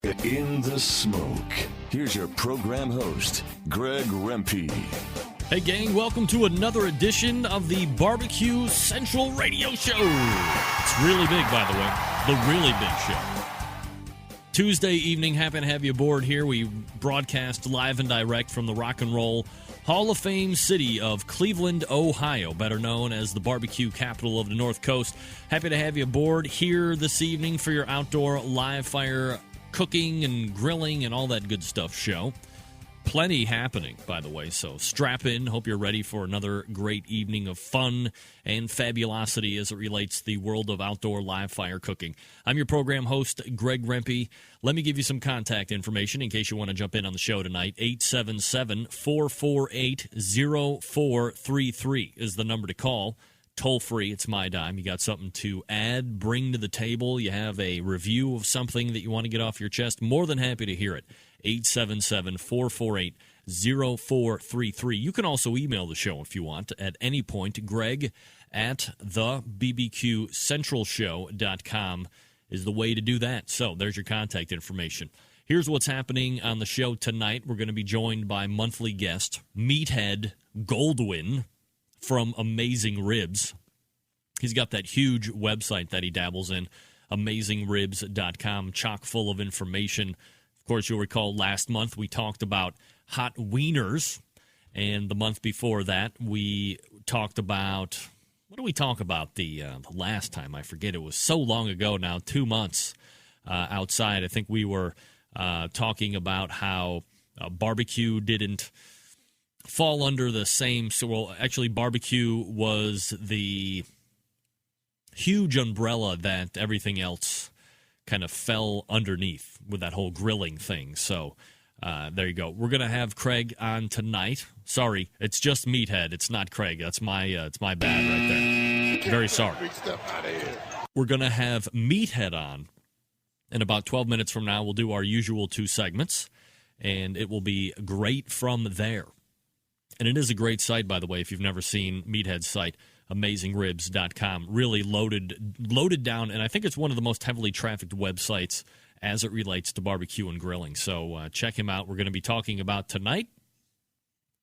In the smoke. Here's your program host, Greg Rempe. Hey, gang, welcome to another edition of the Barbecue Central Radio Show. It's really big, by the way. The really big show. Tuesday evening, happy to have you aboard here. We broadcast live and direct from the Rock and Roll Hall of Fame city of Cleveland, Ohio, better known as the barbecue capital of the North Coast. Happy to have you aboard here this evening for your outdoor live fire cooking and grilling and all that good stuff show. Plenty happening, by the way, so strap in. Hope you're ready for another great evening of fun and fabulosity as it relates to the world of outdoor live fire cooking. I'm your program host, Greg Rempe. Let me give you some contact information in case you want to jump in on the show tonight. 877-448-0433 is the number to call. Toll free, it's my dime. You got something to add, bring to the table, you have a review of something that you want to get off your chest, more than happy to hear it. 877-448-0433. You can also email the show if you want at any point. Greg at thebbqcentralshow.com is the way to do that. So there's your contact information. Here's what's happening on the show tonight. We're going to be joined by monthly guest Meathead Goldwyn from Amazing Ribs. He's got that huge website that he dabbles in, AmazingRibs.com, chock full of information. Of course, you'll recall last month we talked about hot wieners, and the month before that we talked about, what did we talk about the last time? I forget. It was so long ago now, 2 months outside. I think we were talking about how barbecue didn't fall under the same, so well, actually barbecue was the huge umbrella that everything else kind of fell underneath with that whole grilling thing. So there you go. We're going to have Craig on tonight. Sorry, it's just Meathead. It's not Craig. That's it's my bad right there. Very sorry. We're going to have Meathead on in about 12 minutes from now. We'll do our usual 2 segments, and it will be great from there. And it is a great site, by the way, if you've never seen Meathead's site, AmazingRibs.com. Really loaded down, and I think it's one of the most heavily trafficked websites as it relates to barbecue and grilling. So check him out. We're going to be talking about tonight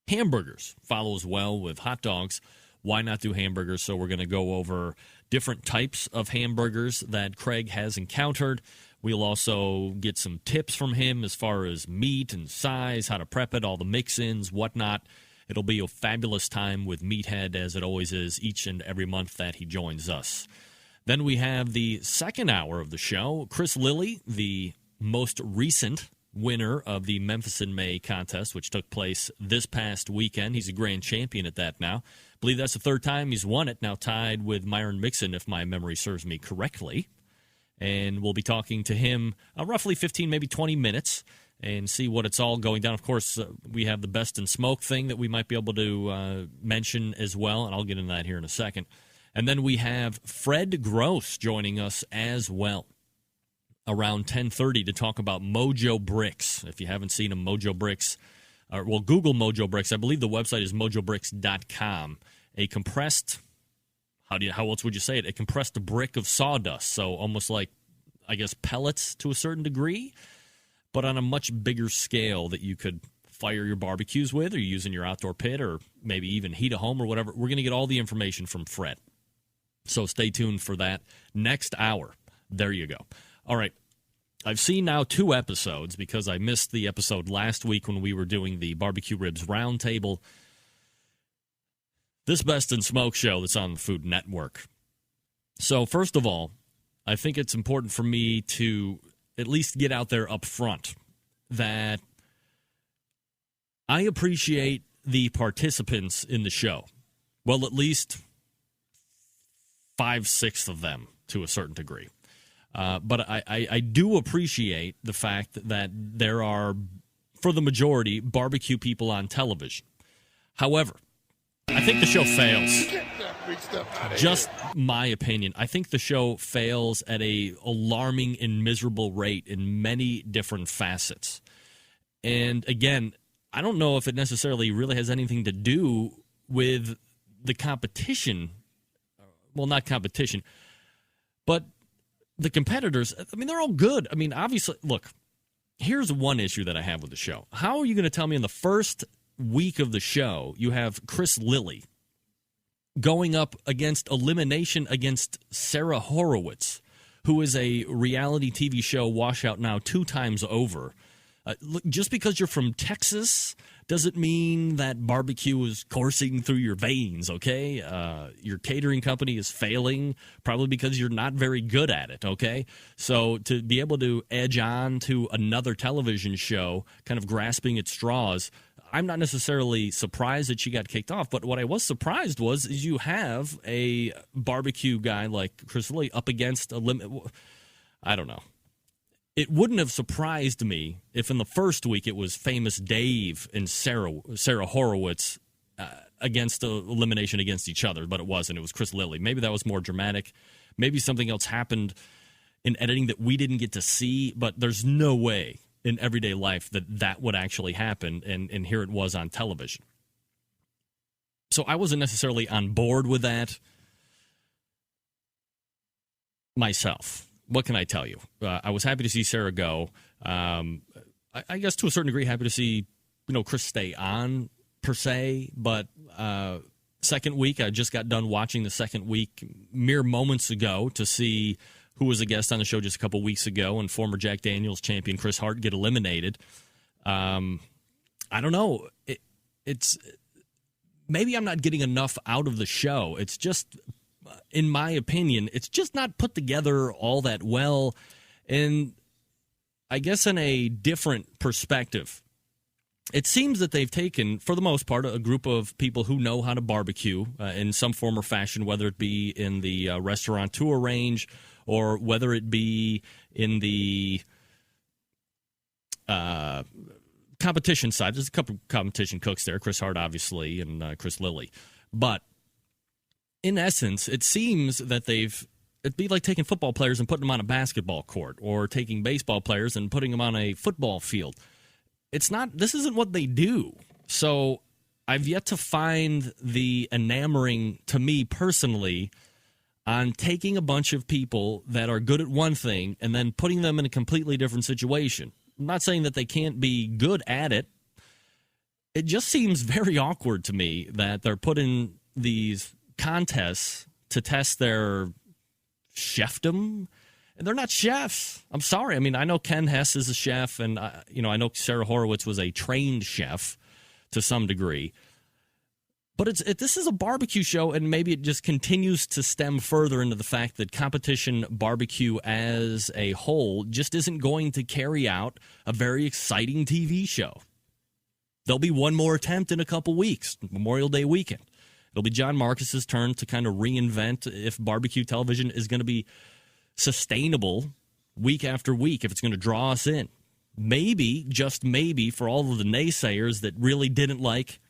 hamburgers. Follows well with hot dogs. Why not do hamburgers? So we're going to go over different types of hamburgers that Craig has encountered. We'll also get some tips from him as far as meat and size, how to prep it, all the mix-ins, whatnot. It'll be a fabulous time with Meathead, as it always is, each and every month that he joins us. Then we have the second hour of the show. Chris Lilly, the most recent winner of the Memphis in May contest, which took place this past weekend. He's a grand champion at that now. I believe that's the third time he's won it, now tied with Myron Mixon, if my memory serves me correctly. And we'll be talking to him roughly 15, maybe 20 minutes, and see what it's all going down. Of course, we have the Best in Smoke thing that we might be able to mention as well, and I'll get into that here in a second. And then we have Fred Grosse joining us as well around 10:30 to talk about Mojo Bricks. If you haven't seen them, Mojo Bricks, Google Mojo Bricks. I believe the website is mojobricks.com. A compressed, how else would you say it? A compressed brick of sawdust, so almost like, I guess, pellets to a certain degree, but on a much bigger scale that you could fire your barbecues with, or use in your outdoor pit, or maybe even heat a home or whatever. We're going to get all the information from Fred. So stay tuned for that next hour. There you go. All right. I've seen now 2 episodes because I missed the episode last week when we were doing the Barbecue Ribs Roundtable. This Best in Smoke show that's on the Food Network. So first of all, I think it's important for me to at least get out there up front that I appreciate the participants in the show. Well, at least 5/6 of them to a certain degree. But I do appreciate the fact that there are, for the majority, barbecue people on television. However, I think the show fails. Just my opinion. I think the show fails at a alarming and miserable rate in many different facets. And again, I don't know if it necessarily really has anything to do with the competition. Well, not competition, but the competitors. I mean, they're all good. I mean, obviously, look, here's one issue that I have with the show. How are you going to tell me in the first week of the show you have Chris Lilly going up against elimination against Sarah Horowitz, who is a reality TV show washout now 2 times over? Look, just because you're from Texas doesn't mean that barbecue is coursing through your veins, okay? Your catering company is failing, probably because you're not very good at it, okay? So to be able to edge on to another television show, kind of grasping at straws, I'm not necessarily surprised that she got kicked off, but what I was surprised is you have a barbecue guy like Chris Lee up against a limit. I don't know. It wouldn't have surprised me if in the first week it was Famous Dave and Sarah Horowitz against elimination against each other, but it wasn't. It was Chris Lilly. Maybe that was more dramatic. Maybe something else happened in editing that we didn't get to see, but there's no way in everyday life that would actually happen, and here it was on television. So I wasn't necessarily on board with that myself. What can I tell you? I was happy to see Sarah go. I guess to a certain degree, happy to see Chris stay on per se. But second week, I just got done watching the second week mere moments ago to see who was a guest on the show just a couple weeks ago, and former Jack Daniels champion Chris Hart get eliminated. I don't know. It's maybe I'm not getting enough out of the show. It's just, in my opinion, it's just not put together all that well. And I guess in a different perspective, it seems that they've taken, for the most part, a group of people who know how to barbecue in some form or fashion, whether it be in the restaurateur range or whether it be in the competition side. There's a couple of competition cooks there, Chris Hart, obviously, and Chris Lilly. But in essence, it seems that it'd be like taking football players and putting them on a basketball court, or taking baseball players and putting them on a football field. This isn't what they do. So I've yet to find the enamoring, to me personally, on taking a bunch of people that are good at one thing and then putting them in a completely different situation. I'm not saying that they can't be good at it. It just seems very awkward to me that they're put in these contests to test their chefdom. And they're not chefs. I'm sorry. I mean, I know Ken Hess is a chef, and I know Sarah Horowitz was a trained chef to some degree. But this is a barbecue show, and maybe it just continues to stem further into the fact that competition barbecue as a whole just isn't going to carry out a very exciting TV show. There'll be one more attempt in a couple weeks, Memorial Day weekend. It'll be John Marcus's turn to kind of reinvent if barbecue television is going to be sustainable week after week, if it's going to draw us in. Maybe, just maybe, for all of the naysayers that really didn't like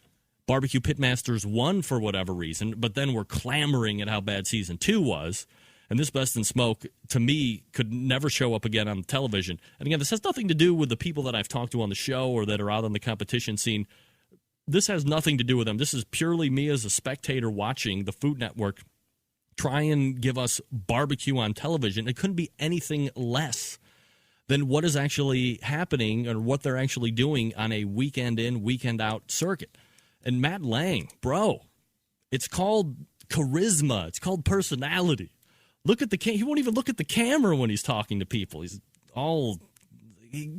Barbecue Pitmasters 1 for whatever reason, but then were clamoring at how bad Season 2 was, and this Best in Smoke, to me, could never show up again on television. And again, this has nothing to do with the people that I've talked to on the show or that are out on the competition scene. This has nothing to do with them. This is purely me as a spectator watching the Food Network try and give us barbecue on television. It couldn't be anything less than what is actually happening or what they're actually doing on a weekend in, weekend out circuit. And Matt Lang, bro, it's called charisma. It's called personality. Look at he won't even look at the camera when he's talking to people. He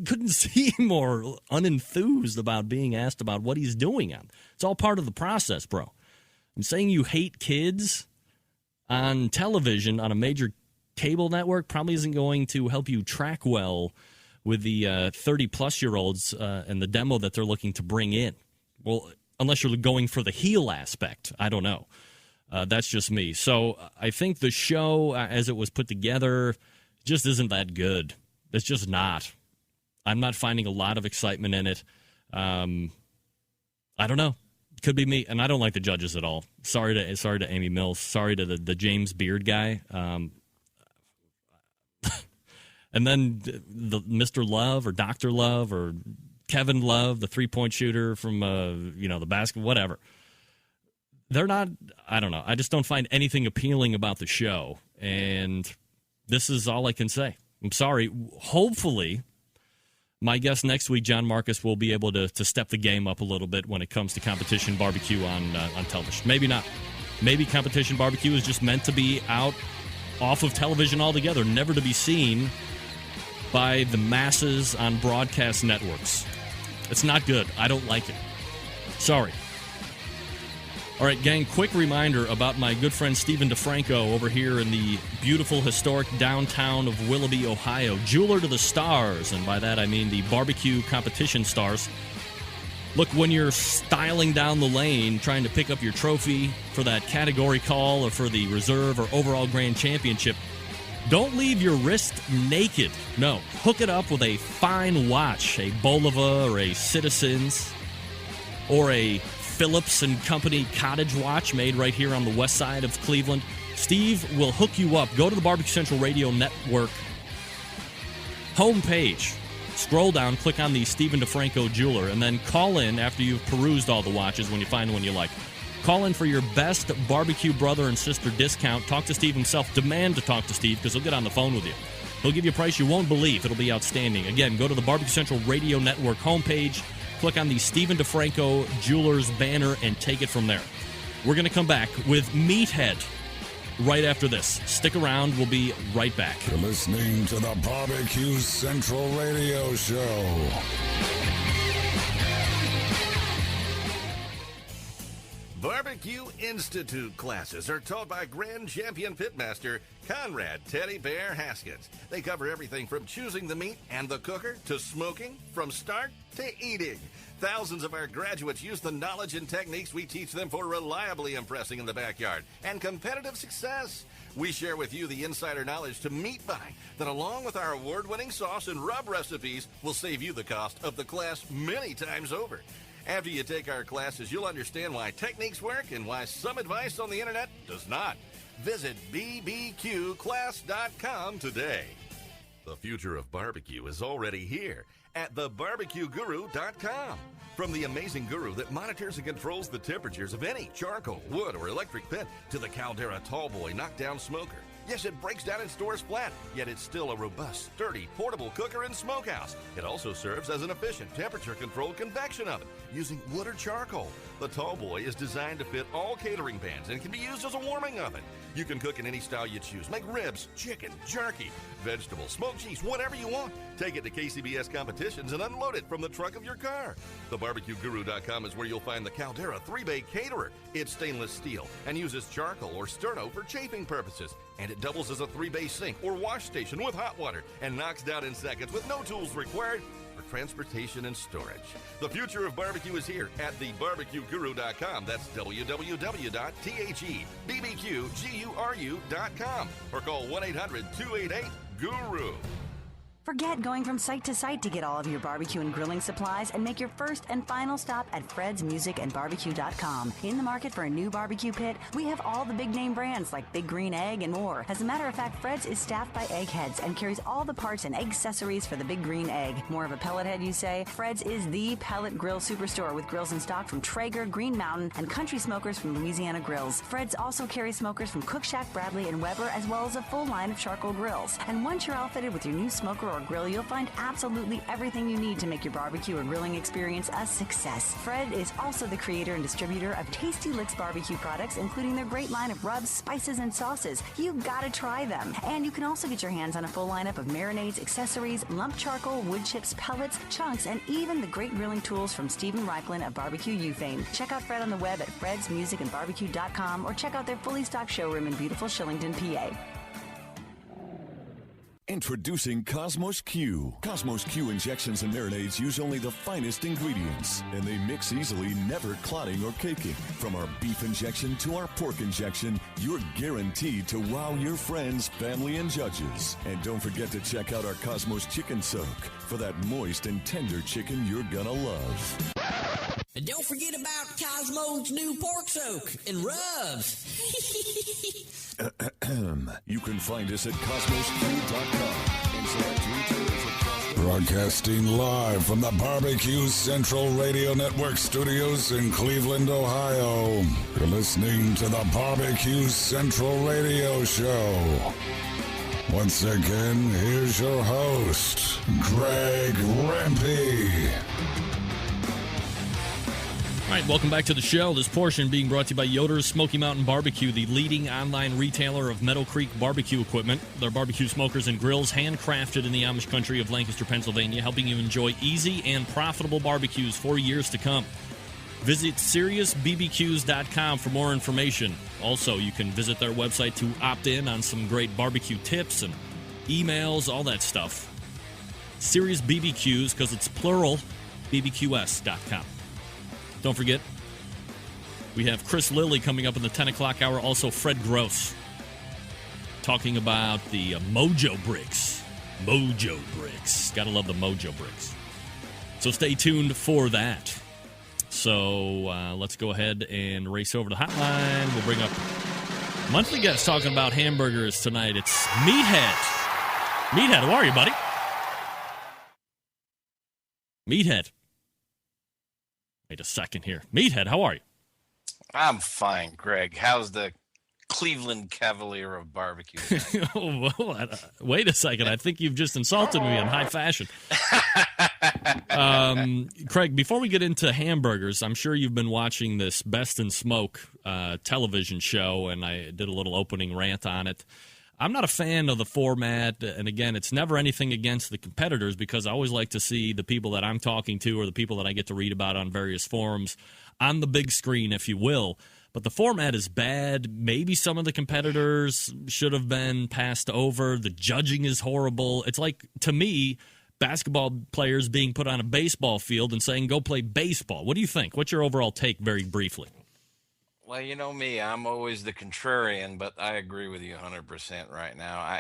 couldn't seem more unenthused about being asked about what he's doing. It's all part of the process, bro. I'm saying you hate kids on television on a major cable network probably isn't going to help you track well with the 30-plus-year-olds and the demo that they're looking to bring in. Well, unless you're going for the heel aspect. I don't know. That's just me. So I think the show, as it was put together, just isn't that good. It's just not. I'm not finding a lot of excitement in it. I don't know. Could be me, and I don't like the judges at all. Sorry to Amy Mills. Sorry to the James Beard guy. And then the Mr. Love or Dr. Love or Kevin Love, the three-point shooter from the basket, whatever. They're not. I don't know. I just don't find anything appealing about the show, and this is all I can say. I'm sorry. Hopefully, my guess next week, John Marcus, will be able to step the game up a little bit when it comes to competition barbecue on television. Maybe not. Maybe competition barbecue is just meant to be off of television altogether, never to be seen by the masses on broadcast networks. It's not good. I don't like it. Sorry. All right, gang, quick reminder about my good friend Stephen DeFranco over here in the beautiful, historic downtown of Willoughby, Ohio. Jeweler to the stars, and by that I mean the barbecue competition stars. Look, when you're styling down the lane, trying to pick up your trophy for that category call or for the reserve or overall grand championship, don't leave your wrist naked. No, hook it up with a fine watch, a Bulova or a Citizens or a Phillips and Company cottage watch made right here on the west side of Cleveland. Steve will hook you up. Go to the Barbecue Central Radio Network homepage. Scroll down, click on the Stephen DeFranco Jeweler, and then call in after you've perused all the watches when you find one you like. Call in for your best barbecue brother and sister discount. Talk to Steve himself. Demand to talk to Steve because he'll get on the phone with you. He'll give you a price you won't believe. It'll be outstanding. Again, go to the Barbecue Central Radio Network homepage. Click on the Stephen DeFranco Jewelers banner and take it from there. We're going to come back with Meathead right after this. Stick around. We'll be right back. You're listening to the Barbecue Central Radio Show. Barbecue Institute classes are taught by Grand Champion Pitmaster Conrad Teddy Bear Haskins. They cover everything from choosing the meat and the cooker to smoking, from start to eating. Thousands of our graduates use the knowledge and techniques we teach them for reliably impressing in the backyard and competitive success. We share with you the insider knowledge to meat buying that, along with our award-winning sauce and rub recipes, will save you the cost of the class many times over. After you take our classes, you'll understand why techniques work and why some advice on the internet does not. Visit bbqclass.com today. The future of barbecue is already here at thebarbecueguru.com. From the amazing guru that monitors and controls the temperatures of any charcoal, wood, or electric pit to the Caldera Tallboy knockdown smoker. Yes, it breaks down and stores flat, yet it's still a robust, sturdy, portable cooker and smokehouse. It also serves as an efficient temperature-controlled convection oven using wood or charcoal. The Tallboy is designed to fit all catering pans and can be used as a warming oven. You can cook in any style you choose. Make ribs, chicken, jerky, vegetables, smoked cheese, whatever you want. Take it to KCBS competitions and unload it from the trunk of your car. TheBarbecueGuru.com is where you'll find the Caldera 3-Bay Caterer. It's stainless steel and uses charcoal or sterno for chafing purposes. And it doubles as a 3-bay sink or wash station with hot water and knocks down in seconds with no tools required for transportation and storage. The future of barbecue is here at thebarbecueguru.com. That's www.thebbqguru.com or call 1-800-288-GURU. Forget going from site to site to get all of your barbecue and grilling supplies and make your first and final stop at fredsmusicandbarbecue.com. In the market for a new barbecue pit, we have all the big-name brands like Big Green Egg and more. As a matter of fact, Fred's is staffed by eggheads and carries all the parts and egg accessories for the Big Green Egg. More of a pellet head, you say? Fred's is the pellet grill superstore with grills in stock from Traeger, Green Mountain, and Country Smokers from Louisiana Grills. Fred's also carries smokers from Cook Shack, Bradley, and Weber, as well as a full line of charcoal grills. And once you're outfitted with your new smoker or grill, you'll find absolutely everything you need to make your barbecue or grilling experience a success. Fred is also the creator and distributor of Tasty Licks barbecue products, including their great line of rubs, spices, and sauces. You've got to try them. And you can also get your hands on a full lineup of marinades, accessories, lump charcoal, wood chips, pellets, chunks, and even the great grilling tools from Stephen Reichlin of Barbecue U fame. Check out Fred on the web at fredsmusicandbarbecue.com or check out their fully stocked showroom in beautiful Shillington, PA. Introducing Cosmos Q. Cosmos Q injections and marinades use only the finest ingredients, and they mix easily, never clotting or caking. From our beef injection to our pork injection, you're guaranteed to wow your friends, family, and judges. And don't forget to check out our Cosmos Chicken Soak for that moist and tender chicken you're gonna love. And don't forget about Cosmo's new pork soak and rubs. You can find us at cosmosq.com and select retailers across the Broadcasting live from the Barbecue Central Radio Network studios in Cleveland, Ohio. You're listening to the Barbecue Central Radio Show. Once again, here's your host, Greg Rempe. All right, welcome back to the show. This portion being brought to you by Yoder's Smoky Mountain Barbecue, the leading online retailer of Meadow Creek barbecue equipment. Their barbecue smokers and grills handcrafted in the Amish country of Lancaster, Pennsylvania, helping you enjoy easy and profitable barbecues for years to come. Visit SeriousBBQs.com for more information. Also, you can visit their website to opt in on some great barbecue tips and emails, all that stuff. Serious BBQs, because it's plural, BBQS.com. Don't forget, we have Chris Lilly coming up in the 10 o'clock hour. Also, Fred Grosse talking about the Mojo Bricks. Mojo Bricks. Gotta love the Mojo Bricks. So stay tuned for that. So let's go ahead and race over to the hotline. We'll bring up monthly guest talking about hamburgers tonight. It's Meathead. Meathead, how are you, buddy? Meathead. Wait a second here. Meathead, how are you? I'm fine, Greg. How's the Cleveland Cavalier of barbecue? Wait a second. I think you've just insulted me in high fashion. Craig, before we get into hamburgers, I'm sure you've been watching this Best in Smoke television show, and I did a little opening rant on it. I'm not a fan of the format, and again, it's never anything against the competitors because I always like to see the people that I'm talking to or the people that I get to read about on various forums on the big screen, if you will. But the format is bad. Maybe some of the competitors should have been passed over. The judging is horrible. It's like, to me, basketball players being put on a baseball field and saying, go play baseball. What do you think? What's your overall take, very briefly? Well, you know me, I'm always the contrarian, but I agree with you 100% right now.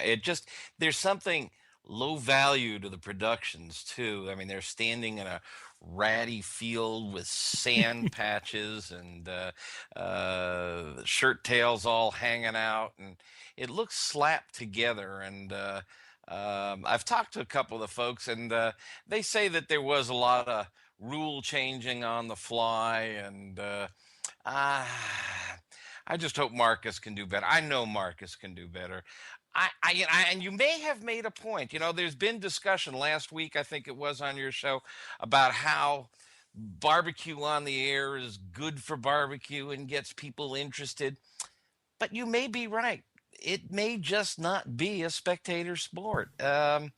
There's something low value to the productions, too. I mean, they're standing in a ratty field with sand patches and shirt tails all hanging out, and it looks slapped together. And I've talked to a couple of the folks, and they say that there was a lot of rule changing on the fly, and I just hope Marcus can do better. I know Marcus can do better. And you may have made a point. You know, there's been discussion last week, I think it was on your show, about how barbecue on the air is good for barbecue and gets people interested. But you may be right. It may just not be a spectator sport. Among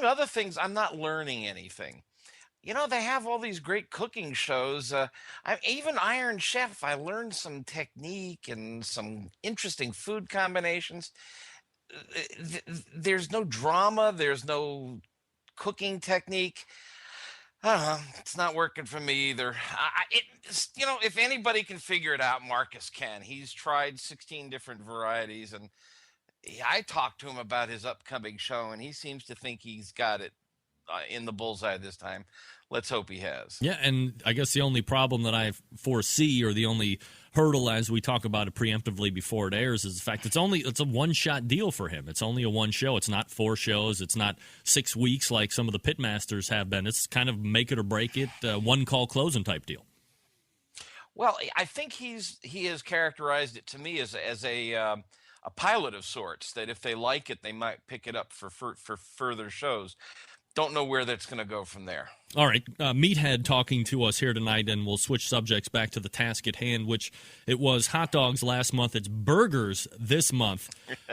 other things, I'm not learning anything. You know, they have all these great cooking shows. Even Iron Chef, I learned some technique and some interesting food combinations. There's no drama. There's no cooking technique. I don't know. It's not working for me either. If anybody can figure it out, Marcus can. He's tried 16 different varieties, and I talked to him about his upcoming show, and he seems to think he's got it in the bullseye this time. Let's hope he has. Yeah, and I guess the only problem that I foresee, or the only hurdle as we talk about it preemptively before it airs, is the fact it's a one-shot deal for him. It's only a one show. It's not 4 shows. It's not 6 weeks like some of the pitmasters have been. It's kind of make it or break it, one-call closing type deal. Well, I think he has characterized it to me as a pilot of sorts, that if they like it, they might pick it up for further shows. Don't know where that's going to go from there. All right, Meathead talking to us here tonight, and we'll switch subjects back to the task at hand, which it was hot dogs last month. It's burgers this month.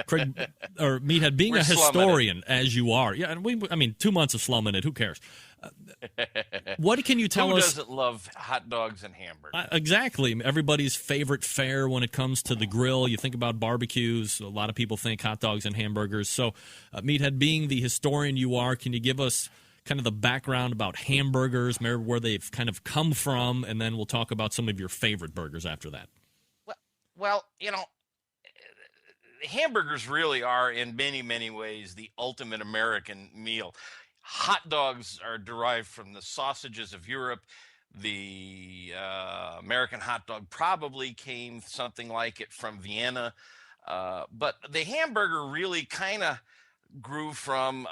Craig, or Meathead, being a historian as you are, yeah, and 2 months of slumming it. Who cares? What can you tell us? Who doesn't love hot dogs and hamburgers? Exactly. Everybody's favorite fare when it comes to the grill. You think about barbecues. A lot of people think hot dogs and hamburgers. So, Meathead, being the historian you are, can you give us kind of the background about hamburgers, where they've kind of come from, and then we'll talk about some of your favorite burgers after that. Well, hamburgers really are in many, many ways the ultimate American meal. Hot dogs are derived from the sausages of Europe. The American hot dog probably came something like it from Vienna. But the hamburger really kind of grew from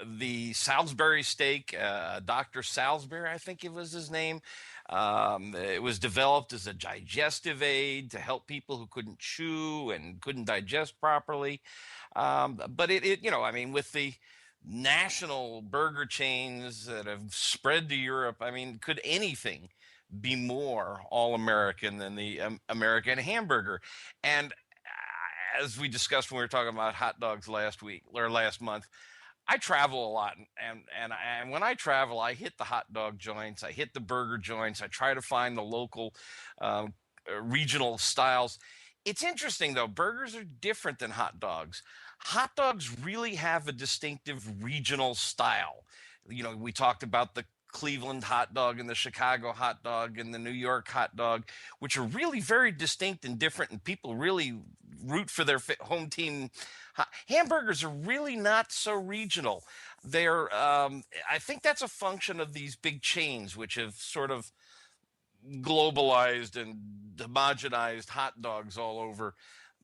the Salisbury steak, Dr. Salisbury, I think it was his name. It was developed as a digestive aid to help people who couldn't chew and couldn't digest properly. But I mean, with the national burger chains that have spread to Europe, I mean, could anything be more all-American than the American hamburger? And as we discussed when we were talking about hot dogs last week or last month, I travel a lot, and when I travel, I hit the hot dog joints, I hit the burger joints, I try to find the local regional styles. It's interesting though, burgers are different than hot dogs. Hot dogs really have a distinctive regional style. We talked about the Cleveland hot dog and the Chicago hot dog and the New York hot dog, which are really very distinct and different, and people really root for their home team. Hamburgers are really not so regional. They're, I think that's a function of these big chains, which have sort of globalized and homogenized hot dogs all over.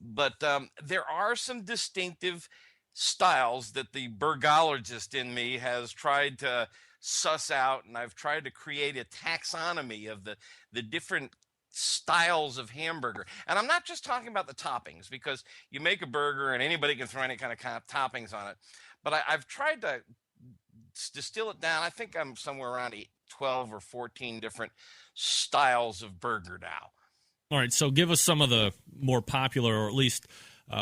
But there are some distinctive styles that the burgologist in me has tried to suss out, and I've tried to create a taxonomy of the different styles of hamburger. And I'm not just talking about the toppings, because you make a burger and anybody can throw any kind of toppings on it. But I've tried to distill it down. I think I'm somewhere around 12 or 14 different styles of burger now. All right, so give us some of the more popular, or at least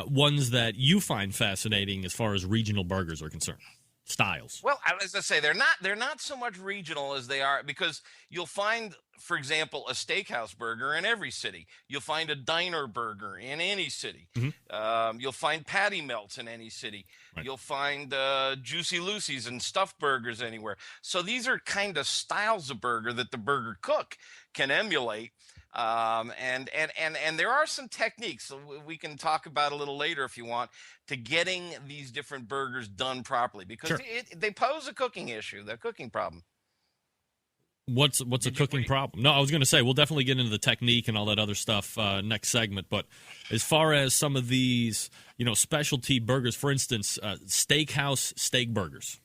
ones that you find fascinating as far as regional burgers are concerned. Styles. Well, as I say, they're not so much regional as they are, because you'll find, for example, a steakhouse burger in every city. You'll find a diner burger in any city. Mm-hmm. You'll find patty melts in any city. Right. You'll find Juicy Lucy's and stuffed burgers anywhere. So these are kind of styles of burger that the burger cook can emulate. And there are some techniques so we can talk about a little later if you want, to getting these different burgers done properly, because sure, they pose a cooking issue, the cooking problem. What's a cooking problem? No, I was going to say we'll definitely get into the technique and all that other stuff next segment. But as far as some of these, specialty burgers, for instance, steakhouse steak burgers.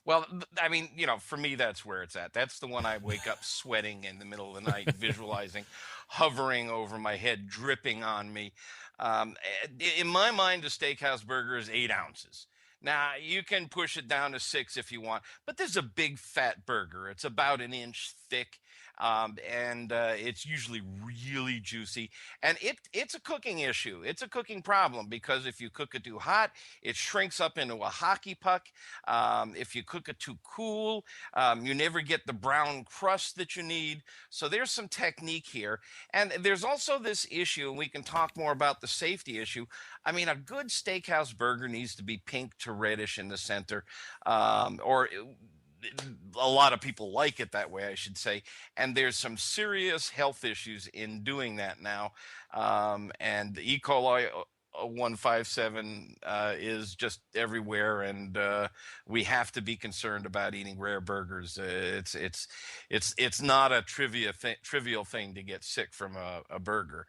Well, I mean, for me, that's where it's at. That's the one I wake up sweating in the middle of the night, visualizing, hovering over my head, dripping on me. In my mind, a steakhouse burger is 8 ounces. Now, you can push it down to 6 if you want, but this is a big fat burger. It's about 1 inch thick. And it's usually really juicy, and it's a cooking issue. It's a cooking problem, because if you cook it too hot, it shrinks up into a hockey puck. If you cook it too cool, you never get the brown crust that you need. So there's some technique here, and there's also this issue, and we can talk more about the safety issue. I mean, a good steakhouse burger needs to be pink to reddish in the center, or a lot of people like it that way, I should say. And there's some serious health issues in doing that now. And E. coli 157 is just everywhere, and we have to be concerned about eating rare burgers. It's not a trivial thing to get sick from a burger.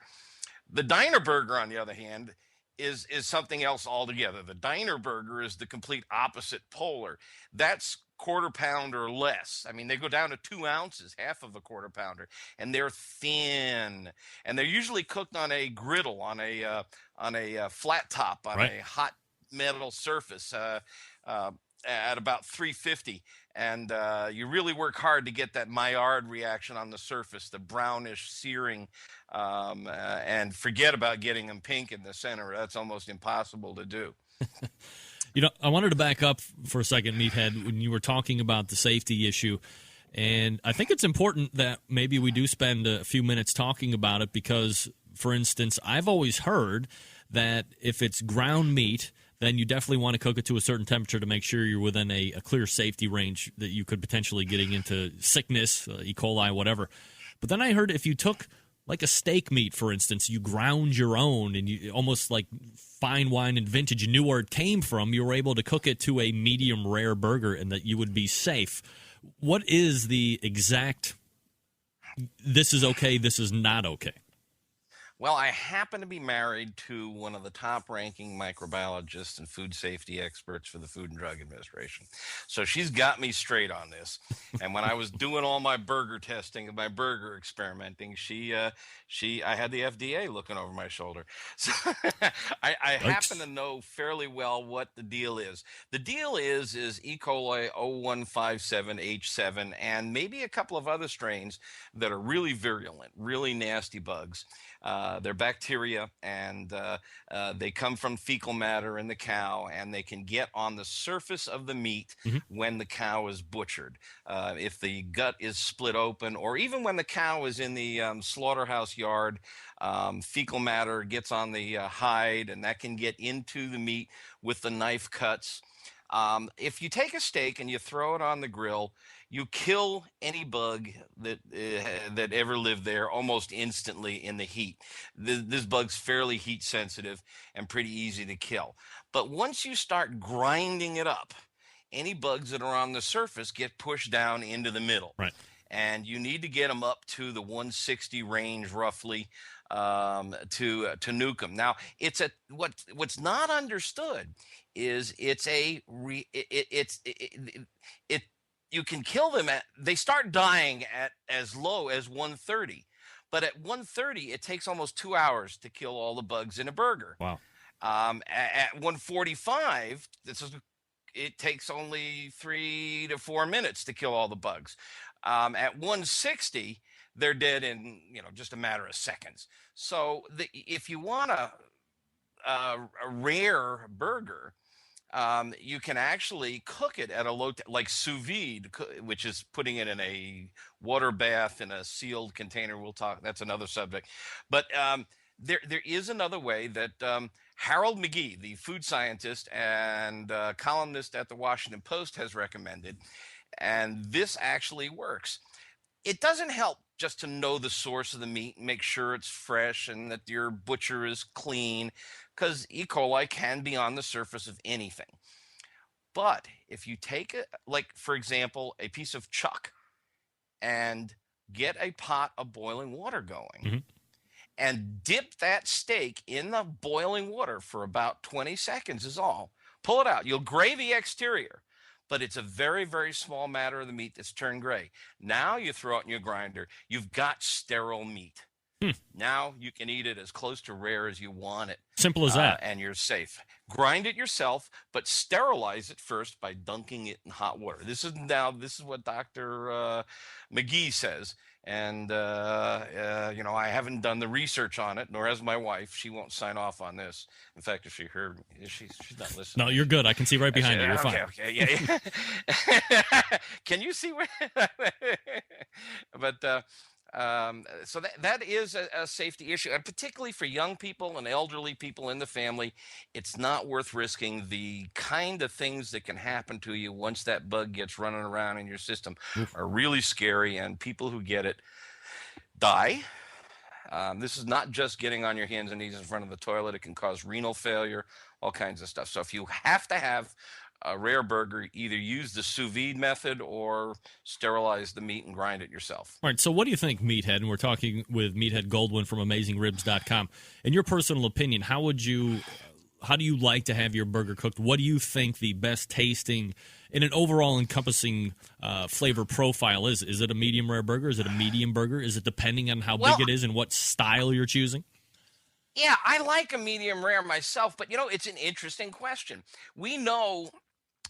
The diner burger, on the other hand, is something else altogether. The diner burger is the complete opposite polar. That's quarter pound or less. I mean, they go down to 2 ounces, half of a quarter pounder, and they're thin, and they're usually cooked on a griddle, on a flat top, on a hot metal surface at about 350. And you really work hard to get that Maillard reaction on the surface, the brownish searing, and forget about getting them pink in the center. That's almost impossible to do. I wanted to back up for a second, Meathead, when you were talking about the safety issue. And I think it's important that maybe we do spend a few minutes talking about it, because, for instance, I've always heard that if it's ground meat, then you definitely want to cook it to a certain temperature to make sure you're within a clear safety range that you could potentially getting into sickness, E. coli, whatever. But then I heard if you took like a steak meat, for instance, you ground your own, and you almost like fine wine and vintage, you knew where it came from, you were able to cook it to a medium rare burger, and that you would be safe. What is the exact, this is okay, this is not okay? Well, I happen to be married to one of the top-ranking microbiologists and food safety experts for the Food and Drug Administration. So she's got me straight on this. And when I was doing all my burger testing and my burger experimenting, I had the FDA looking over my shoulder. So I happen to know fairly well what the deal is. The deal is E. coli 0157H7 and maybe a couple of other strains that are really virulent, really nasty bugs. They're bacteria, and they come from fecal matter in the cow, and they can get on the surface of the meat when the cow is butchered. If the gut is split open, or even when the cow is in the slaughterhouse yard, fecal matter gets on the hide, and that can get into the meat with the knife cuts. If you take a steak and you throw it on the grill, you kill any bug that ever lived there almost instantly in the heat. This bug's fairly heat sensitive and pretty easy to kill. But once you start grinding it up, any bugs that are on the surface get pushed down into the middle. Right. And you need to get them up to the 160 range roughly to nuke them. Now, what's not understood is you can kill them they start dying at as low as 130, but at 130 it takes almost 2 hours to kill all the bugs in a burger. Wow. At 145 it takes only 3 to 4 minutes to kill all the bugs. At 160 they're dead in just a matter of seconds. So if you want a rare burger, you can actually cook it at a low, like sous vide, which is putting it in a water bath in a sealed container. We'll talk. That's another subject. But there is another way that Harold McGee, the food scientist and columnist at the Washington Post, has recommended, and this actually works. It doesn't help just to know the source of the meat and make sure it's fresh and that your butcher is clean, because E. coli can be on the surface of anything. But if you take for example, a piece of chuck and get a pot of boiling water going and dip that steak in the boiling water for about 20 seconds is all. Pull it out. You'll gray the exterior, but it's a very, very small matter of the meat that's turned gray. Now you throw it in your grinder. You've got sterile meat. Now you can eat it as close to rare as you want it. Simple as that. And you're safe. Grind it yourself, but sterilize it first by dunking it in hot water. This is what Dr. McGee says. And, I haven't done the research on it, nor has my wife. She won't sign off on this. In fact, if she heard, she's not listening. No, you're good. I can see right behind you. You're fine. Okay, yeah. Can you see where? But so that is a safety issue, and particularly for young people and elderly people in the family, it's not worth risking. The kind of things that can happen to you once that bug gets running around in your system are really scary, and people who get it die. This is not just getting on your hands and knees in front of the toilet. It can cause renal failure, all kinds of stuff. So if you have to have a rare burger, either use the sous vide method or sterilize the meat and grind it yourself. All right, so what do you think, Meathead? And we're talking with Meathead Goldwyn from AmazingRibs.com. In your personal opinion, how do you like to have your burger cooked? What do you think the best tasting in an overall encompassing flavor profile is? Is it a medium rare burger? Is it a medium burger? Is it depending on how big it is and what style you're choosing? Yeah, I like a medium rare myself, but it's an interesting question. We know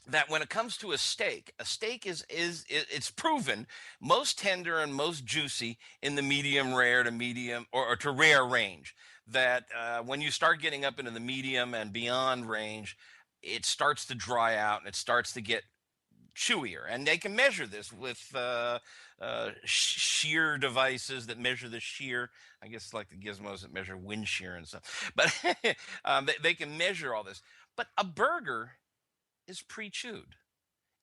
that when it comes to a steak is it's proven most tender and most juicy in the medium rare to medium or to rare range. That when you start getting up into the medium and beyond range, it starts to dry out and it starts to get chewier. And they can measure this with shear devices that measure the shear. I guess like the gizmos that measure wind shear and stuff. But they can measure all this. But a burger is pre-chewed.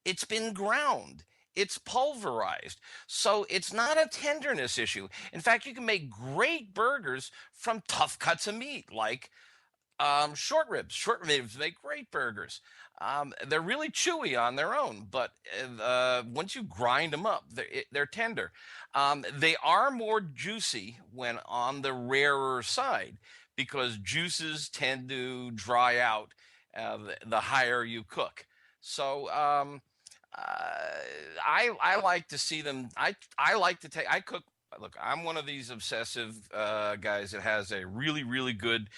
It's been ground. It's pulverized. So it's not a tenderness issue. In fact, you can make great burgers from tough cuts of meat, like short ribs. Short ribs make great burgers. they're really chewy on their own, but once you grind them up, they're tender. They are more juicy when on the rarer side because juices tend to dry out the higher you cook. So I like to see them. I like to take. I cook. Look, I'm one of these obsessive guys that has a really good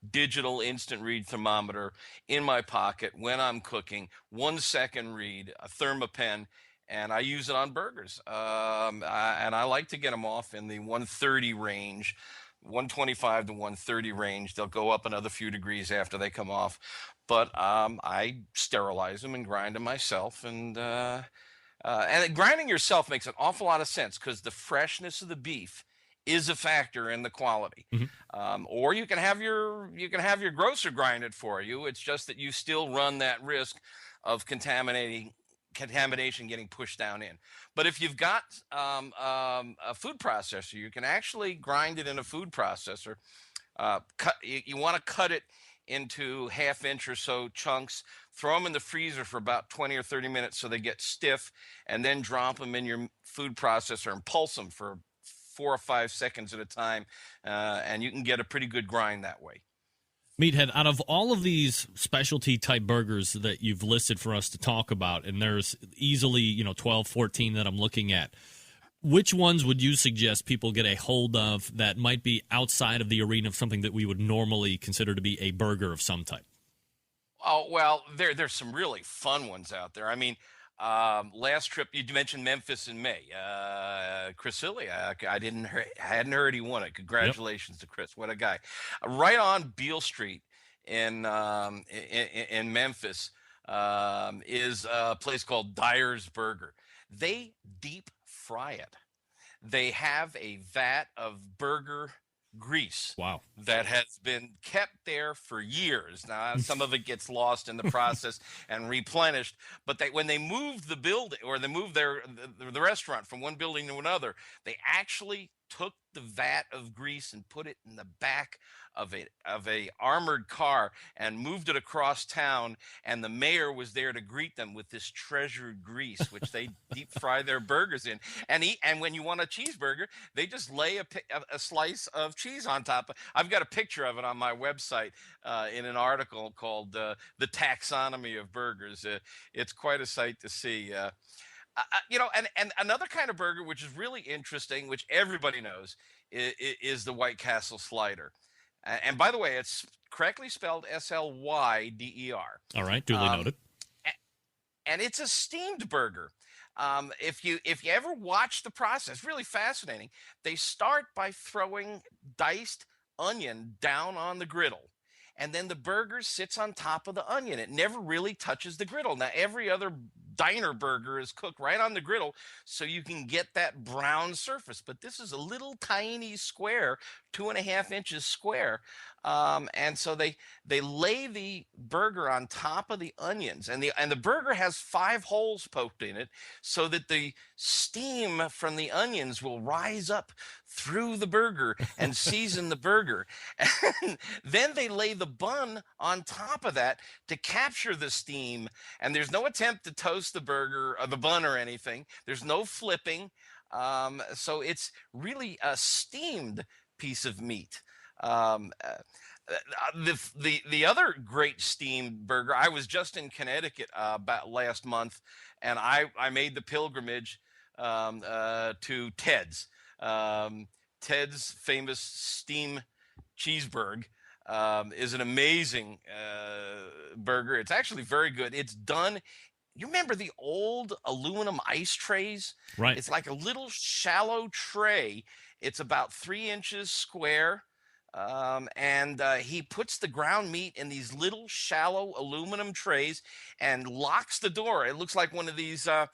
digital instant read thermometer in my pocket when I'm cooking. 1 second read, a Thermapen, and I use it on burgers. And I like to get them off in the 130 range. 125 to 130 range. They'll go up another few degrees after they come off, but I sterilize them and grind them myself. And grinding yourself makes an awful lot of sense because the freshness of the beef is a factor in the quality. Or you can have your grocer grind it for you. It's just that you still run that risk of contamination getting pushed down in. But if you've got a food processor, you can actually grind it in a food processor. You want to cut it into 1/2 inch or so chunks, throw them in the freezer for about 20 or 30 minutes so they get stiff, and then drop them in your food processor and pulse them for 4 or 5 seconds at a time, and you can get a pretty good grind that way. Meathead, out of all of these specialty type burgers that you've listed for us to talk about, and there's easily 12, 14 that I'm looking at, which ones would you suggest people get a hold of that might be outside of the arena of something that we would normally consider to be a burger of some type? Oh, well, there's some really fun ones out there. I mean, last trip you mentioned Memphis in May. Chris Lilly, I hadn't heard he won it. Congratulations to Chris. What a guy! Right on Beale Street in Memphis is a place called Dyer's Burger. They deep fry it. They have a vat of burger grease. Wow. That has been kept there for years. Now, some of it gets lost in the process and replenished, but when they moved the building, or they moved the restaurant from one building to another, they actually took the vat of grease and put it in the back of a armored car and moved it across town, and the mayor was there to greet them with this treasured grease, which they deep fry their burgers in. And when you want a cheeseburger, they just lay a slice of cheese on top. I've got a picture of it on my website in an article called "The Taxonomy of Burgers." It's quite a sight to see. And another kind of burger which is really interesting, which everybody knows, is the White Castle slider. And by the way, it's correctly spelled Slyder. All right, duly noted. And it's a steamed burger. If you ever watch the process, really fascinating. They start by throwing diced onion down on the griddle, and then the burger sits on top of the onion. It never really touches the griddle. Now, every other diner burger is cooked right on the griddle, so you can get that brown surface. But this is a little tiny square, 2.5 inches square. And so they lay the burger on top of the onions, and the burger has 5 holes poked in it so that the steam from the onions will rise up through the burger and season the burger. And then they lay the bun on top of that to capture the steam. And there's no attempt to toast the burger or the bun or anything. There's no flipping. So it's really a steamed piece of meat. The other great steamed burger, I was just in Connecticut about last month, and I made the pilgrimage to Ted's. Ted's famous steam cheeseburger is an amazing burger. It's actually very good. It's done. You remember the old aluminum ice trays? Right. It's like a little shallow tray. It's about 3 inches square. And he puts the ground meat in these little shallow aluminum trays and locks the door. It looks like one of these, a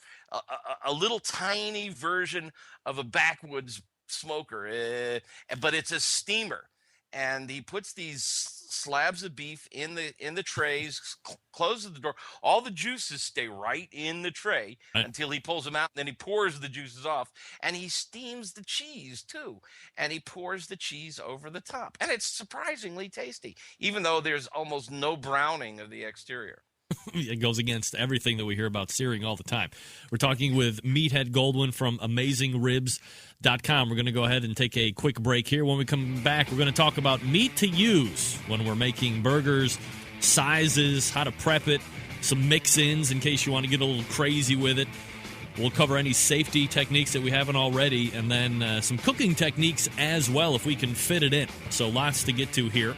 little tiny version of a backwoods smoker, but it's a steamer. And he puts these slabs of beef in the trays, closes the door. All the juices stay right in the tray until he pulls them out, and then he pours the juices off, and he steams the cheese too, and he pours the cheese over the top, and it's surprisingly tasty, even though there's almost no browning of the exterior. It goes against everything that we hear about searing all the time. We're talking with Meathead Goldwyn from AmazingRibs.com. We're going to go ahead and take a quick break here. When we come back, we're going to talk about meat to use when we're making burgers, sizes, how to prep it, some mix-ins in case you want to get a little crazy with it. We'll cover any safety techniques that we haven't already, and then some cooking techniques as well if we can fit it in. So lots to get to here.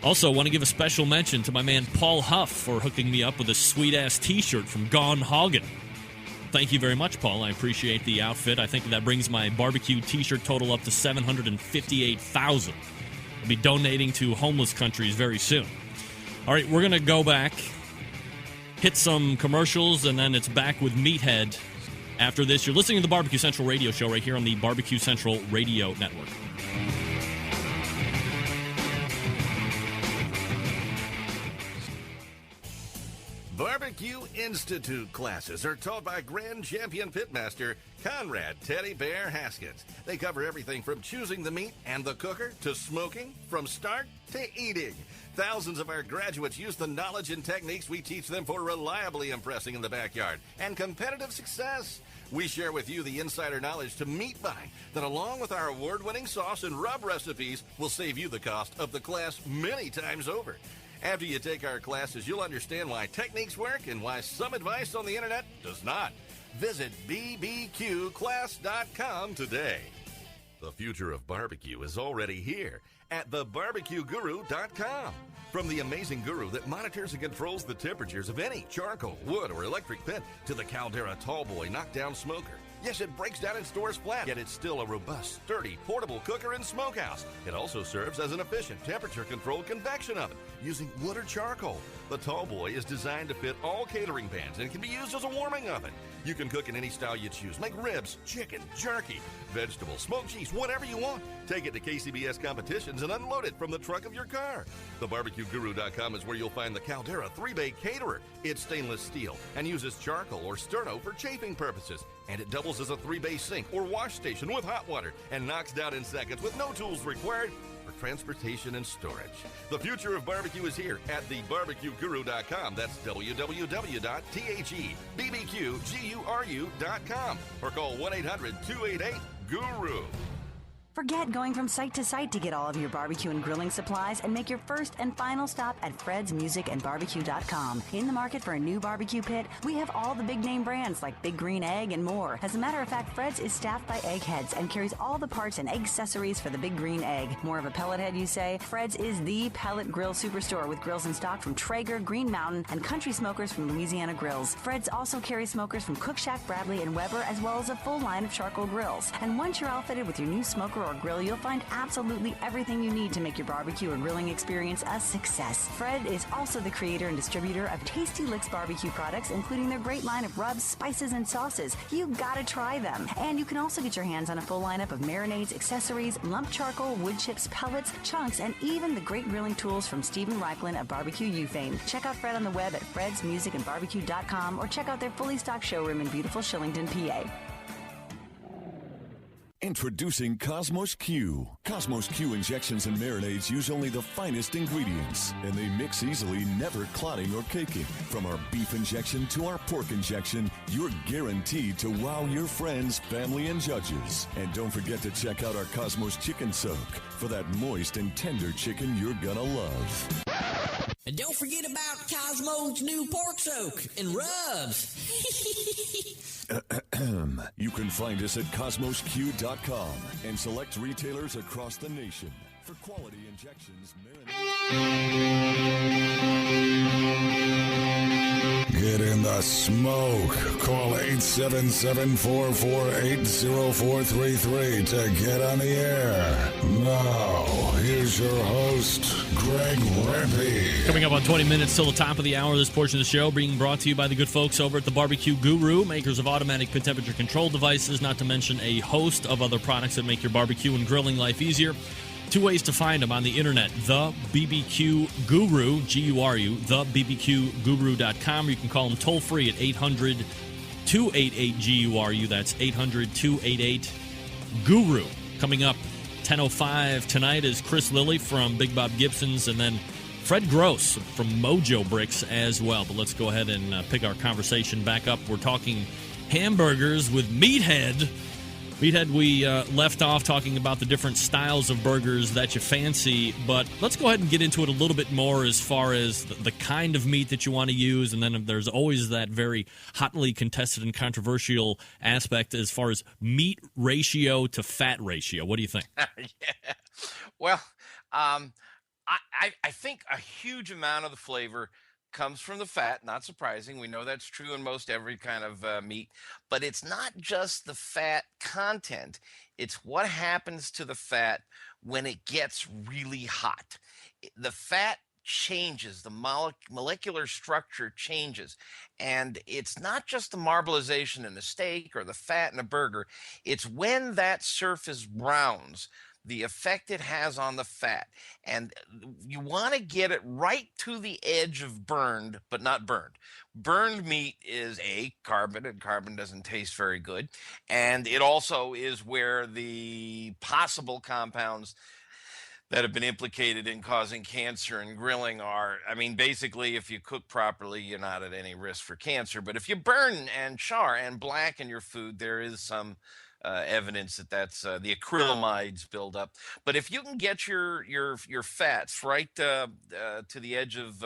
Also, want to give a special mention to my man Paul Huff for hooking me up with a sweet-ass T-shirt from Gone Hoggin'. Thank you very much, Paul. I appreciate the outfit. I think that brings my barbecue T-shirt total up to $758,000. I'll be donating to homeless countries very soon. All right, we're going to go back, hit some commercials, and then it's back with Meathead after this. You're listening to the Barbecue Central radio show right here on the Barbecue Central Radio Network. Barbecue Institute classes are taught by Grand Champion Pitmaster Conrad Teddy Bear Haskins. They cover everything from choosing the meat and the cooker to smoking, from start to eating. Thousands of our graduates use the knowledge and techniques we teach them for reliably impressing in the backyard and competitive success. We share with you the insider knowledge to meat buying that, along with our award-winning sauce and rub recipes, will save you the cost of the class many times over. After you take our classes, you'll understand why techniques work and why some advice on the internet does not. Visit bbqclass.com today. The future of barbecue is already here at thebarbecueguru.com. From the amazing guru that monitors and controls the temperatures of any charcoal, wood, or electric pit to the Caldera Tallboy knockdown smoker. Yes, it breaks down and stores flat, yet it's still a robust, sturdy, portable cooker and smokehouse. It also serves as an efficient, temperature-controlled convection oven using wood or charcoal. The Tallboy is designed to fit all catering pans and can be used as a warming oven. You can cook in any style you choose. Make ribs, chicken, jerky, vegetables, smoked cheese, whatever you want. Take it to KCBS competitions and unload it from the trunk of your car. TheBarbecueGuru.com is where you'll find the Caldera 3-Bay Caterer. It's stainless steel and uses charcoal or sterno for chafing purposes. And it doubles as a 3-bay sink or wash station with hot water and knocks down in seconds with no tools required for transportation and storage. The future of barbecue is here at thebarbecueguru.com. That's www.thebbqguru.com or call 1-800-288-GURU. Forget going from site to site to get all of your barbecue and grilling supplies and make your first and final stop at fredsmusicandbarbecue.com. In the market for a new barbecue pit, we have all the big name brands like Big Green Egg and more. As a matter of fact, Fred's is staffed by eggheads and carries all the parts and accessories for the Big Green Egg. More of a pellet head, you say? Fred's is the pellet grill superstore with grills in stock from Traeger, Green Mountain, and Country Smokers from Louisiana Grills. Fred's also carries smokers from Cook Shack, Bradley, and Weber, as well as a full line of charcoal grills. And once you're outfitted with your new smoker or grill, you'll find absolutely everything you need to make your barbecue or grilling experience a success. Fred is also the creator and distributor of Tasty Licks barbecue products, including their great line of rubs, spices, and sauces. You gotta try them. And you can also get your hands on a full lineup of marinades, accessories, lump charcoal, wood chips, pellets, chunks, and even the great grilling tools from Stephen Reichlin of Barbecue U fame. Check out Fred on the web at fredsmusicandbarbecue.com or check out their fully stocked showroom in beautiful Shillington, PA. Introducing Cosmos Q. Cosmos Q injections and marinades use only the finest ingredients, and they mix easily, never clotting or caking. From our beef injection to our pork injection, you're guaranteed to wow your friends, family, and judges. And don't forget to check out our Cosmos Chicken Soak for that moist and tender chicken you're gonna love. And don't forget about Cosmo's new pork soak and rubs. You can find us at CosmosQ.com and select retailers across the nation for quality injections, Get in the smoke. Call 877-448-0433 to get on the air. Now, here's your host, Greg Rempe. Coming up on 20 minutes till the top of the hour, this portion of the show being brought to you by the good folks over at the Barbecue Guru, makers of automatic pit temperature control devices, not to mention a host of other products that make your barbecue and grilling life easier. Two ways to find them on the internet: the BBQ Guru, G-U-R-U, thebbqguru.com. You can call them toll free at 800-288-GURU. That's 800-288-GURU. Coming up 10:05 tonight is Chris Lilly from Big Bob Gibson's, and then Fred Grosse from Mojo Bricks as well. But let's go ahead and pick our conversation back up. We're talking hamburgers with Meathead. Meathead, we left off talking about the different styles of burgers that you fancy, but let's go ahead and get into it a little bit more as far as the kind of meat that you want to use, and then there's always that very hotly contested and controversial aspect as far as meat ratio to fat ratio. What do you think? Yeah. Well, I think a huge amount of the flavor comes from the fat. Not surprising. We know that's true in most every kind of meat. But it's not just the fat content. It's what happens to the fat when it gets really hot. The fat changes, the molecular structure changes. And it's not just the marbleization in a steak or the fat in a burger. It's when that surface browns, the effect it has on the fat. And you want to get it right to the edge of burned, but not burned. Burned meat is carbon, and carbon doesn't taste very good. And it also is where the possible compounds that have been implicated in causing cancer and grilling are. I mean, basically, if you cook properly, you're not at any risk for cancer. But if you burn and char and blacken your food, there is some evidence that's the acrylamides build up. But if you can get your fats right to the edge of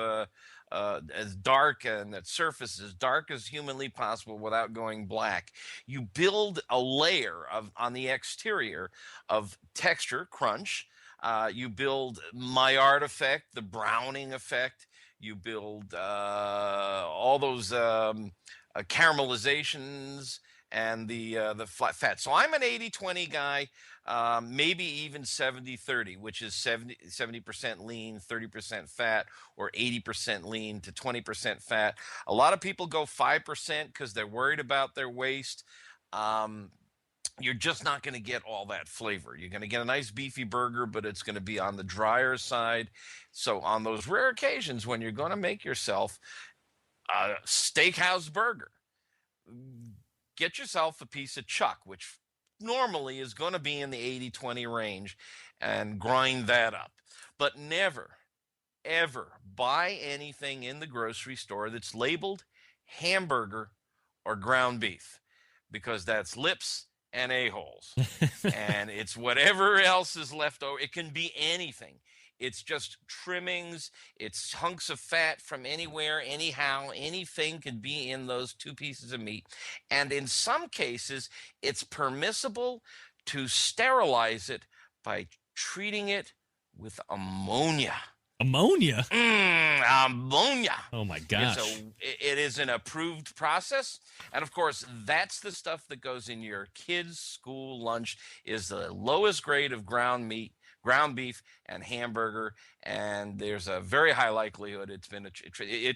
as dark and that surface as dark as humanly possible without going black, you build a layer on the exterior of texture, crunch. You build Maillard effect, the browning effect. You build all those caramelizations and the flat fat. So I'm an 80-20 guy, maybe even 70-30, which is 70% lean, 30% fat, or 80% lean to 20% fat. A lot of people go 5% because they're worried about their waist. You're just not going to get all that flavor. You're going to get a nice beefy burger, but it's going to be on the drier side. So on those rare occasions when you're going to make yourself a steakhouse burger, get yourself a piece of chuck, which normally is going to be in the 80-20 range, and grind that up. But never, ever buy anything in the grocery store that's labeled hamburger or ground beef, because that's lips and a-holes. And it's whatever else is left over. It can be anything. It's just trimmings. It's hunks of fat from anywhere, anyhow. Anything can be in those two pieces of meat. And in some cases, it's permissible to sterilize it by treating it with ammonia. Ammonia? Ammonia. Oh, my gosh. It is an approved process. And, of course, that's the stuff that goes in your kids' school lunch, is the lowest grade of ground meat, ground beef, and hamburger. And there's a very high likelihood it's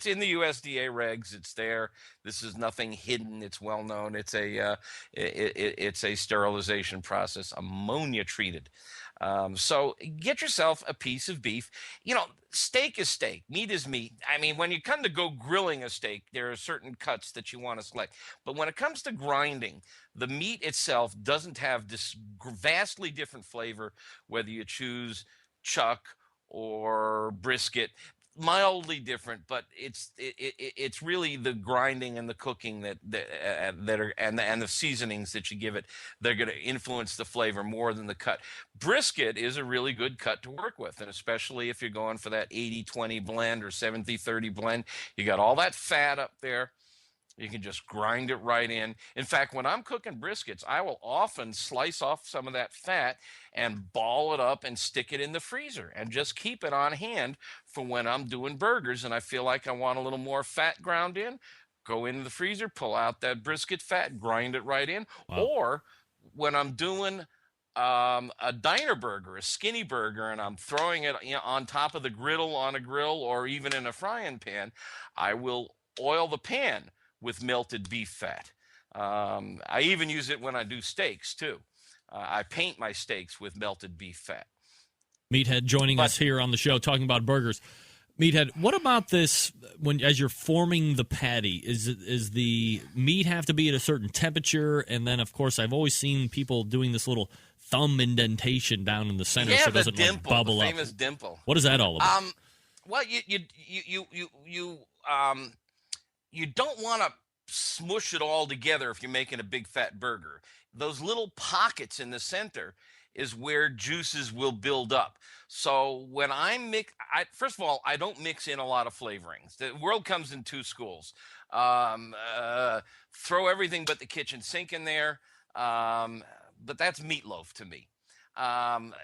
in the USDA regs. It's there. This is nothing hidden. It's well known. It's a sterilization process, ammonia treated. So get yourself a piece of beef. You know, steak is steak. Meat is meat. I mean, when you come to go grilling a steak, there are certain cuts that you want to select. But when it comes to grinding, the meat itself doesn't have this vastly different flavor, whether you choose chuck or brisket. Mildly different, but it's really the grinding and the cooking that are and the seasonings that you give it. They're going to influence the flavor more than the cut. Brisket is a really good cut to work with, and especially if you're going for that 80-20 blend or 70-30 blend, you got all that fat up there. You can just grind it right in. In fact, when I'm cooking briskets, I will often slice off some of that fat and ball it up and stick it in the freezer and just keep it on hand for when I'm doing burgers and I feel like I want a little more fat ground in. Go into the freezer, pull out that brisket fat, grind it right in. Wow. Or when I'm doing a diner burger, a skinny burger, and I'm throwing it on top of the griddle on a grill or even in a frying pan, I will oil the pan with melted beef fat. I even use it when I do steaks too. I paint my steaks with melted beef fat. Meathead joining us here on the show talking about burgers. Meathead, what about this as you're forming the patty? Is the meat have to be at a certain temperature? And then, of course, I've always seen people doing this little thumb indentation down in the center so it doesn't dimple, bubble the up. famous dimple. What is that all about? Well, you don't want to smush it all together if you're making a big fat burger. Those little pockets in the center is where juices will build up. So when I mix, first of all, I don't mix in a lot of flavorings. The world comes in two schools. Um, uh, Throw everything but the kitchen sink in there. But that's meatloaf to me.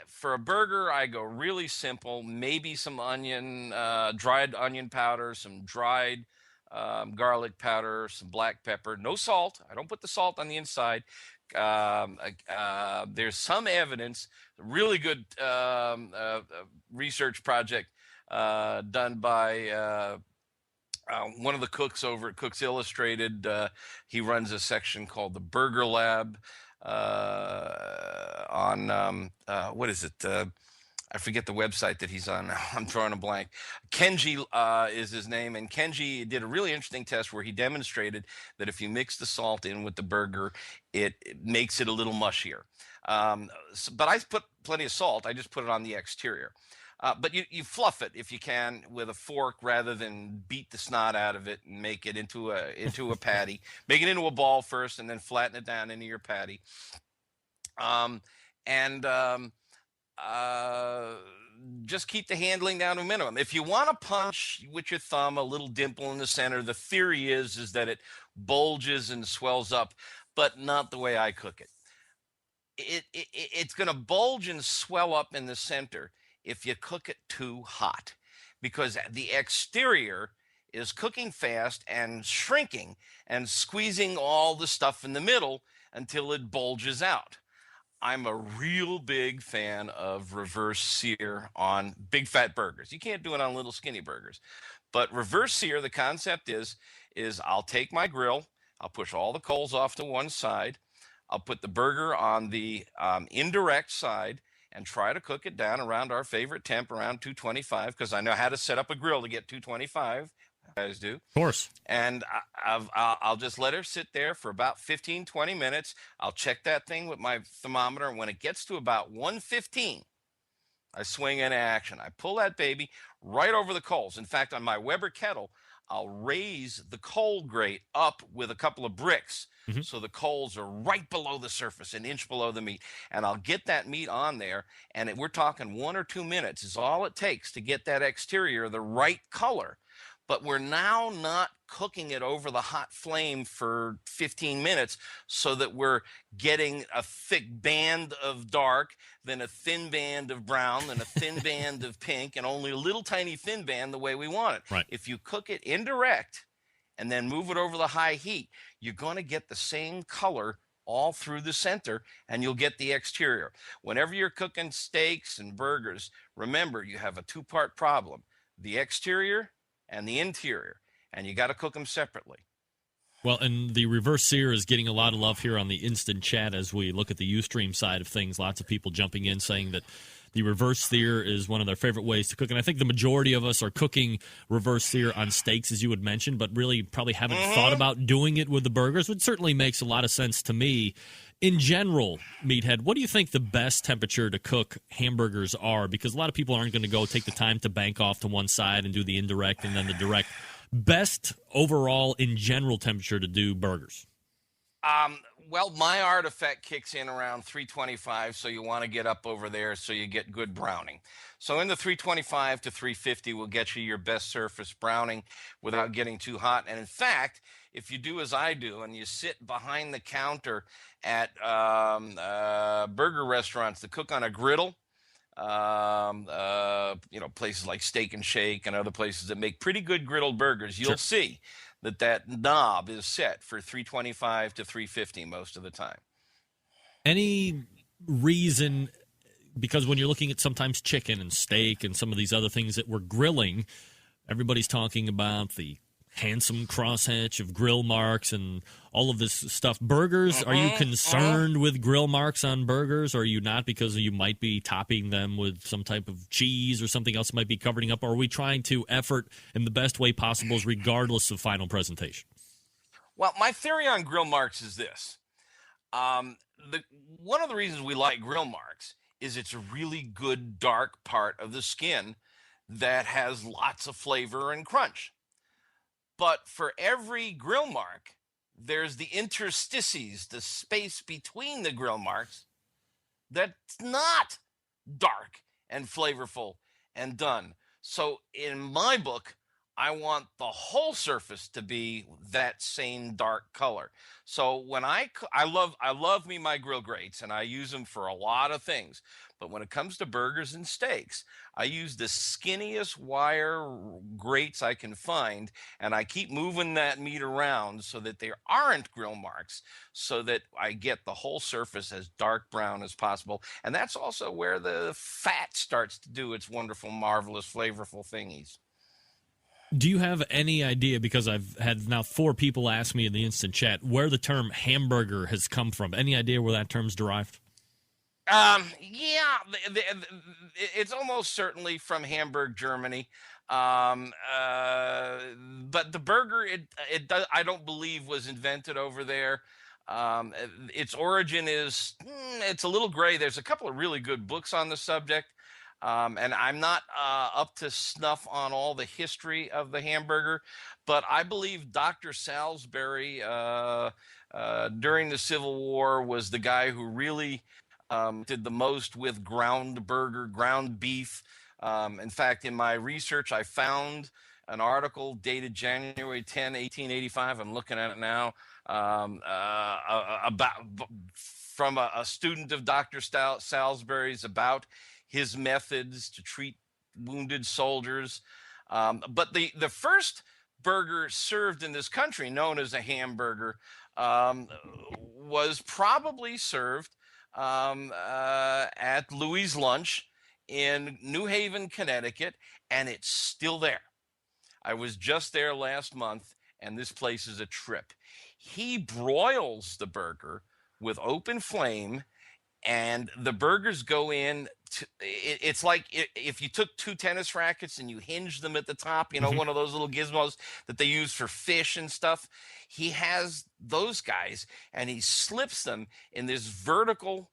For a burger, I go really simple. Maybe some onion, dried onion powder, some dried garlic powder, some black pepper, no salt. I don't put the salt on the inside. There's some evidence, really good research project done by one of the cooks over at Cooks Illustrated. He runs a section called the Burger Lab on what is it? I forget the website that he's on. I'm drawing a blank. Kenji is his name, and Kenji did a really interesting test where he demonstrated that if you mix the salt in with the burger, it makes it a little mushier. But I put plenty of salt. I just put it on the exterior. But you fluff it if you can with a fork rather than beat the snot out of it and make it into a patty. Make it into a ball first, and then flatten it down into your patty. And just keep the handling down to a minimum. If you want to punch with your thumb a little dimple in the center, the theory is that it bulges and swells up, but not the way I cook it. It's going to bulge and swell up in the center if you cook it too hot, because the exterior is cooking fast and shrinking and squeezing all the stuff in the middle until it bulges out. I'm a real big fan of reverse sear on big fat burgers. You can't do it on little skinny burgers. But reverse sear, the concept is I'll take my grill, I'll push all the coals off to one side, I'll put the burger on the indirect side and try to cook it down around our favorite temp, around 225, because I know how to set up a grill to get 225. Guys do. Of course. And I'll just let her sit there for about 15, 20 minutes. I'll check that thing with my thermometer. When it gets to about 115, I swing into action. I pull that baby right over the coals. In fact, on my Weber kettle, I'll raise the coal grate up with a couple of bricks. Mm-hmm. So the coals are right below the surface, an inch below the meat. And I'll get that meat on there. And we're talking 1 or 2 minutes is all it takes to get that exterior the right color. But we're now not cooking it over the hot flame for 15 minutes so that we're getting a thick band of dark, then a thin band of brown, then a thin band of pink, and only a little tiny thin band the way we want it. Right. If you cook it indirect and then move it over the high heat, you're going to get the same color all through the center, and you'll get the exterior. Whenever you're cooking steaks and burgers, remember you have a two-part problem: the exterior and the interior, and you got to cook them separately. Well, and the reverse sear is getting a lot of love here on the instant chat as we look at the Ustream side of things. Lots of people jumping in saying that the reverse sear is one of their favorite ways to cook. And I think the majority of us are cooking reverse sear on steaks, as you had mentioned, but really probably haven't thought about doing it with the burgers, which certainly makes a lot of sense to me. In general, Meathead, what do you think the best temperature to cook hamburgers are? Because a lot of people aren't going to go take the time to bank off to one side and do the indirect and then the direct. Best overall in general temperature to do burgers? Well, my art effect kicks in around 325, so you want to get up over there so you get good browning. So in the 325 to 350 will get you your best surface browning without getting too hot. And in fact, if you do as I do and you sit behind the counter at burger restaurants that cook on a griddle, places like Steak and Shake and other places that make pretty good griddled burgers, you'll see that knob is set for 325 to 350 most of the time. Any reason, because when you're looking at sometimes chicken and steak and some of these other things that we're grilling, everybody's talking about the handsome crosshatch of grill marks and all of this stuff. Burgers, are you concerned with grill marks on burgers, or are you not, because you might be topping them with some type of cheese or something else might be covering up? Or are we trying to effort in the best way possible regardless of final presentation? Well, my theory on grill marks is this. One of the reasons we like grill marks is it's a really good dark part of the skin that has lots of flavor and crunch. But for every grill mark, there's the interstices, the space between the grill marks, that's not dark and flavorful and done. So in my book, I want the whole surface to be that same dark color. So when I love me my grill grates, and I use them for a lot of things. But when it comes to burgers and steaks, I use the skinniest wire grates I can find, and I keep moving that meat around so that there aren't grill marks, so that I get the whole surface as dark brown as possible. And that's also where the fat starts to do its wonderful, marvelous, flavorful thingies. Do you have any idea, because I've had now 4 people ask me in the instant chat, where the term hamburger has come from? Any idea where that term's derived? Yeah, it's almost certainly from Hamburg, Germany. But the burger, I don't believe was invented over there. Its origin is, it's a little gray. There's a couple of really good books on the subject. And I'm not up to snuff on all the history of the hamburger, but I believe Dr. Salisbury during the Civil War was the guy who really did the most with ground beef. In fact, in my research, I found an article dated January 10, 1885. I'm looking at it now, from a student of Dr. Salisbury's about his methods to treat wounded soldiers. But the first burger served in this country, known as a hamburger, was probably served at Louis' Lunch in New Haven, Connecticut, and it's still there. I was just there last month, and this place is a trip. He broils the burger with open flame, and the burgers go in. It's like if you took 2 tennis rackets and you hinged them at the top, one of those little gizmos that they use for fish and stuff. He has those guys, and he slips them in this vertical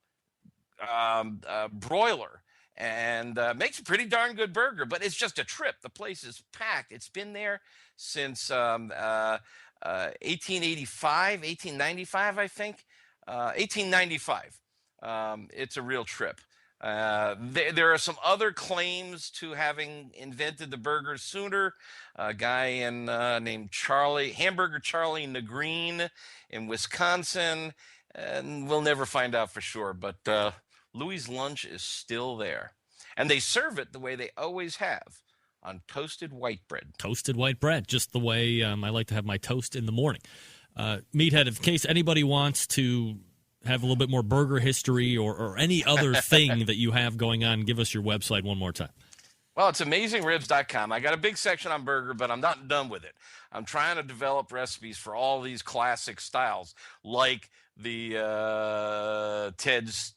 broiler, and makes a pretty darn good burger. But it's just a trip. The place is packed. It's been there since 1895, I think. 1895. It's a real trip. There are some other claims to having invented the burger sooner. A guy named Hamburger Charlie Negreen in Wisconsin, and we'll never find out for sure. But Louis' Lunch is still there, and they serve it the way they always have, on toasted white bread. Toasted white bread, just the way I like to have my toast in the morning. Meathead, in case anybody wants to have a little bit more burger history or any other thing that you have going on, give us your website one more time. Well, it's AmazingRibs.com. I got a big section on burger, but I'm not done with it. I'm trying to develop recipes for all these classic styles, like the Ted's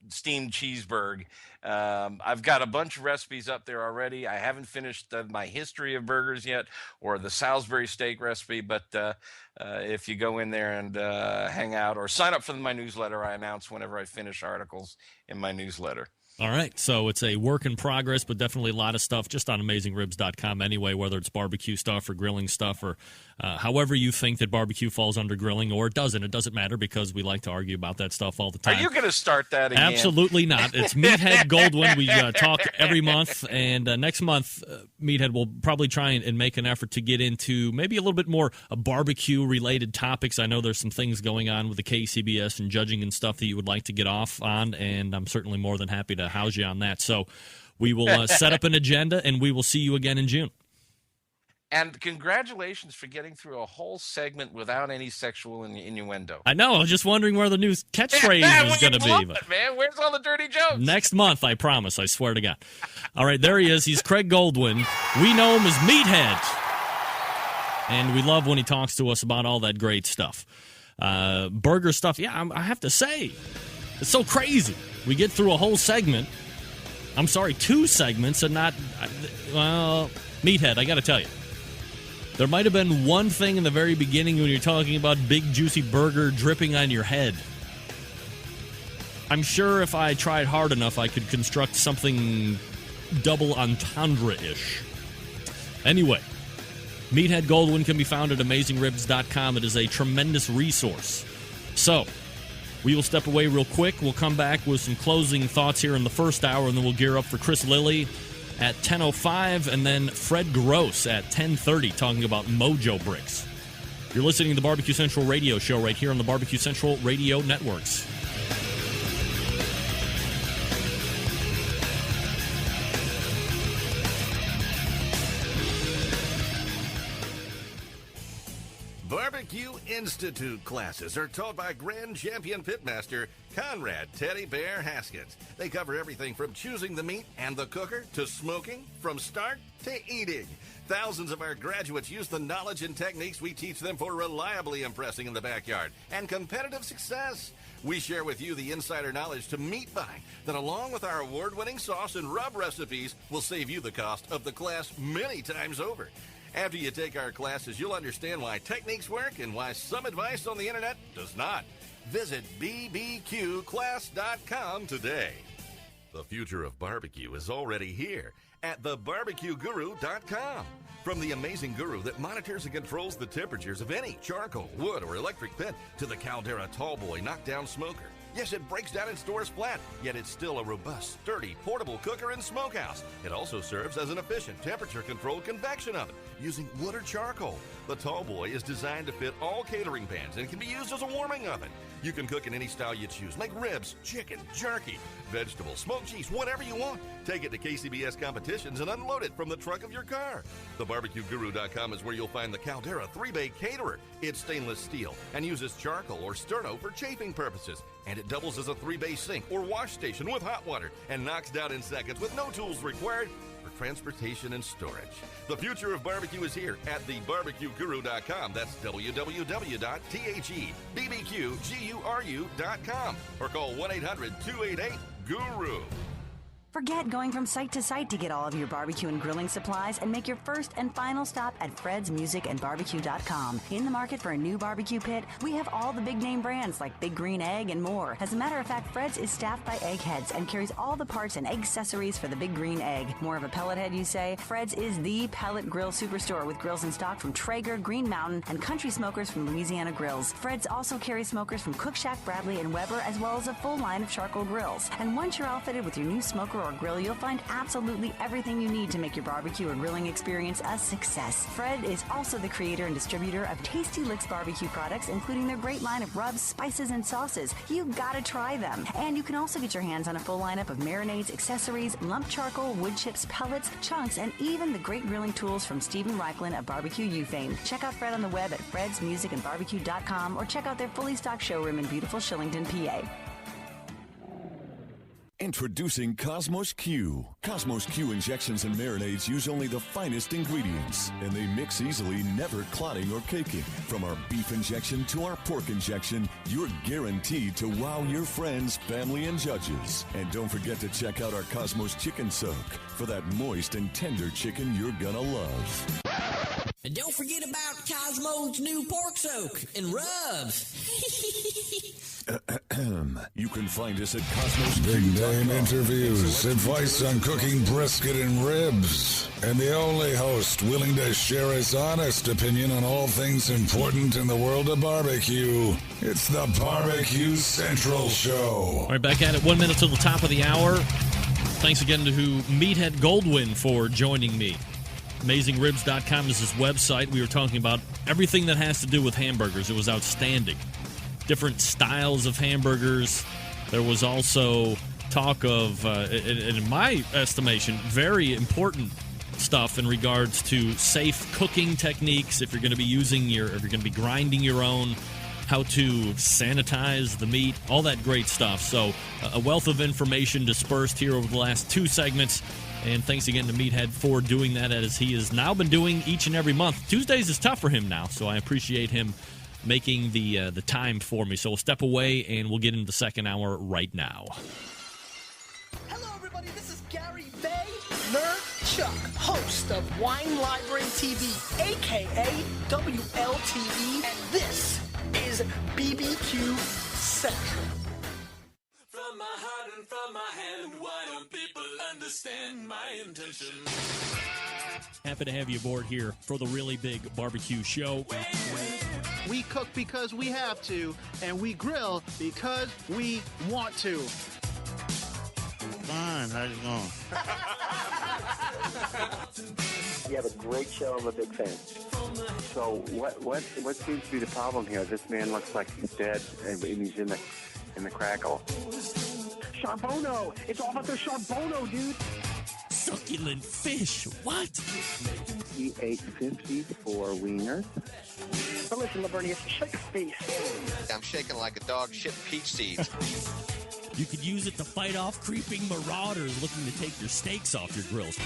steamed cheeseburger. I've got a bunch of recipes up there already. I haven't finished my history of burgers yet, or the Salisbury steak recipe, but if you go in there and hang out or sign up for my newsletter, I announce whenever I finish articles in my newsletter. All right, so it's a work in progress, but definitely a lot of stuff just on AmazingRibs.com anyway, whether it's barbecue stuff or grilling stuff or however you think that barbecue falls under grilling, or it doesn't. It doesn't matter, because we like to argue about that stuff all the time. Are you going to start that again? Absolutely not. It's Meathead Goldwyn. We talk every month, and next month, Meathead will probably try and make an effort to get into maybe a little bit more barbecue-related topics. I know there's some things going on with the KCBS and judging and stuff that you would like to get off on, and I'm certainly more than happy to house you on that. So we will set up an agenda, and we will see you again in June. And congratulations for getting through a whole segment without any sexual innuendo. I know. I was just wondering where the new catchphrase was going to be. But man, where's all the dirty jokes? Next month, I promise. I swear to God. All right, there he is. He's Craig Goldwyn. We know him as Meathead. And we love when he talks to us about all that great stuff. Burger stuff, yeah, I have to say, it's so crazy. We get through a whole segment. I'm sorry, 2 segments, and not, well, Meathead, I got to tell you. There might have been one thing in the very beginning when you're talking about big, juicy burger dripping on your head. I'm sure if I tried hard enough, I could construct something double entendre-ish. Anyway, Meathead Goldwyn can be found at AmazingRibs.com. It is a tremendous resource. So, we will step away real quick. We'll come back with some closing thoughts here in the first hour, and then we'll gear up for Chris Lilly at 10:05, and then Fred Grosse at 10:30 talking about Mojo Bricks. You're listening to the Barbecue Central Radio Show right here on the Barbecue Central Radio Networks. Barbecue Institute classes are taught by Grand Champion Pitmaster Conrad Teddy Bear Haskins. They cover everything from choosing the meat and the cooker to smoking, from start to eating. Thousands of our graduates use the knowledge and techniques we teach them for reliably impressing in the backyard and competitive success. We share with you the insider knowledge to meat buying that, along with our award-winning sauce and rub recipes, will save you the cost of the class many times over. After you take our classes, you'll understand why techniques work and why some advice on the internet does not. Visit bbqclass.com today. The future of barbecue is already here at thebarbecueguru.com. From the amazing guru that monitors and controls the temperatures of any charcoal, wood, or electric pit to the Caldera Tallboy knockdown smoker. Yes, it breaks down and stores flat, yet it's still a robust, sturdy, portable cooker and smokehouse. It also serves as an efficient, temperature-controlled convection oven using wood or charcoal. The Tallboy is designed to fit all catering pans and can be used as a warming oven. You can cook in any style you choose. Make ribs, chicken, jerky, vegetables, smoked cheese, whatever you want. Take it to KCBS competitions and unload it from the trunk of your car. TheBarbecueGuru.com is where you'll find the Caldera 3-Bay Caterer. It's stainless steel and uses charcoal or sterno for chafing purposes. And it doubles as a 3-bay sink or wash station with hot water and knocks down in seconds with no tools required for transportation and storage. The future of barbecue is here at thebarbecueguru.com. That's www.thebbqguru.com or call 1-800-288-GURU. Forget going from site to site to get all of your barbecue and grilling supplies and make your first and final stop at fredsmusicandbarbecue.com. In the market for a new barbecue pit, we have all the big name brands like Big Green Egg and more. As a matter of fact, Fred's is staffed by eggheads and carries all the parts and egg accessories for the Big Green Egg. More of a pellet head, you say? Fred's is the pellet grill superstore with grills in stock from Traeger, Green Mountain, and Country Smokers from Louisiana Grills. Fred's also carries smokers from Cook Shack, Bradley, and Weber, as well as a full line of charcoal grills. And once you're outfitted with your new smoker or grill, you'll find absolutely everything you need to make your barbecue or grilling experience a success. Fred is also the creator and distributor of Tasty Licks barbecue products, including their great line of rubs, spices, and sauces. You gotta try them. And you can also get your hands on a full lineup of marinades, accessories, lump charcoal, wood chips, pellets, chunks, and even the great grilling tools from Stephen Reichlin of Barbecue U fame. Check out Fred on the web at fredsmusicandbarbecue.com or check out their fully stocked showroom in beautiful Shillington, PA. Introducing Cosmos Q. Cosmos Q injections and marinades use only the finest ingredients, and they mix easily, never clotting or caking. From our beef injection to our pork injection, you're guaranteed to wow your friends, family, and judges. And don't forget to check out our Cosmos Chicken Soak for that moist and tender chicken you're gonna love. And don't forget about Cosmo's new pork soak and rubs. You can find us at Cosmos Big name Q.com. interviews, advice on cooking brisket and ribs, and the only host willing to share his honest opinion on all things important in the world of barbecue. It's the Barbecue Central Show. All right, back at it. 1 minute till the top of the hour. Thanks again to Meathead Goldwyn for joining me. AmazingRibs.com is his website. We were talking about everything that has to do with hamburgers. It was outstanding. Different styles of hamburgers. There was also talk of, in my estimation, very important stuff in regards to safe cooking techniques. If you're going to be if you're going to be grinding your own, how to sanitize the meat, all that great stuff. So a wealth of information dispersed here over the last two segments. And thanks again to Meathead for doing that, as he has now been doing each and every month. Tuesdays is tough for him now, so I appreciate him making the time for me. So we'll step away, and we'll get into the second hour right now. Hello, everybody. This is Gary Bay, Nerd Chuck, host of Wine Library TV, a.k.a. WLTV, and this is BBQ Central. From my heart and from my hand, why don't people understand? understand my intention. Happy to have you aboard here for the Really Big Barbecue Show. We cook because we have to, and we grill because we want to. Fine, how's it going? You have a great show. I'm a big fan. So what seems to be the problem here? This man looks like he's dead, and he's in the crackle. Charbono! It's all about the charbono, dude! Succulent fish. What? He ate 54 wieners. But listen, Lavernius, shut your face. I'm shaking like a dog shit peach seeds. You could use it to fight off creeping marauders looking to take your steaks off your grills.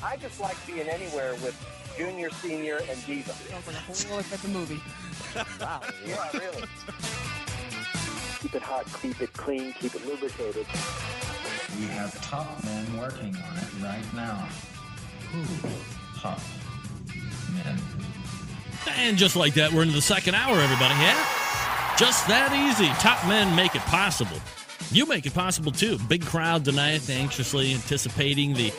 I just like being anywhere with Junior, Senior, and Diva. Sounds like a whole other type of movie. Wow. Yeah, really. Keep it hot, keep it clean, keep it lubricated. We have top men working on it right now. Top men. And just like that, we're into the second hour, everybody, yeah? Just that easy. Top men make it possible. You make it possible, too. Big crowd tonight, anxiously anticipating the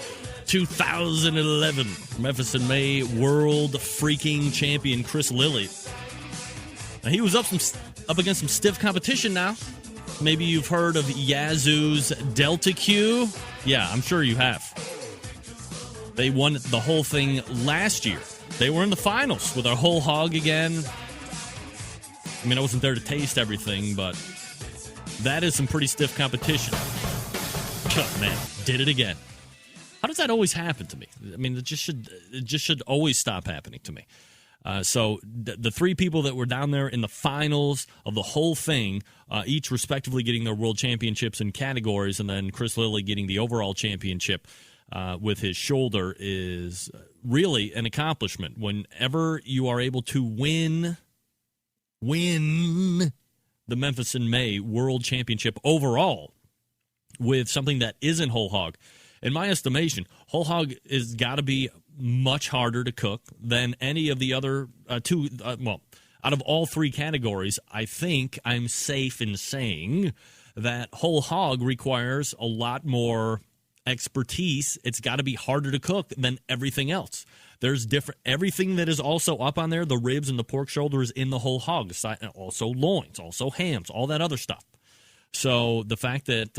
2011 Memphis in May World Freaking Champion Chris Lilly. Now, he was up against some stiff competition now. Maybe you've heard of Yazoo's Delta Q. Yeah, I'm sure you have. They won the whole thing last year. They were in the finals with our whole hog again. I mean, I wasn't there to taste everything, but that is some pretty stiff competition. Oh, man, did it again. How does that always happen to me? I mean, it just should always stop happening to me. So the three people that were down there in the finals of the whole thing, each respectively getting their world championships in categories, and then Chris Lilly getting the overall championship with his shoulder, is really an accomplishment. Whenever you are able to win the Memphis in May World Championship overall with something that isn't whole hog, in my estimation, whole hog has got to be much harder to cook than any of the other two. Out of all three categories, I think I'm safe in saying that whole hog requires a lot more expertise. It's got to be harder to cook than everything else. There's everything that is also up on there, the ribs and the pork shoulder, is in the whole hog. Also loins, also hams, all that other stuff. So the fact that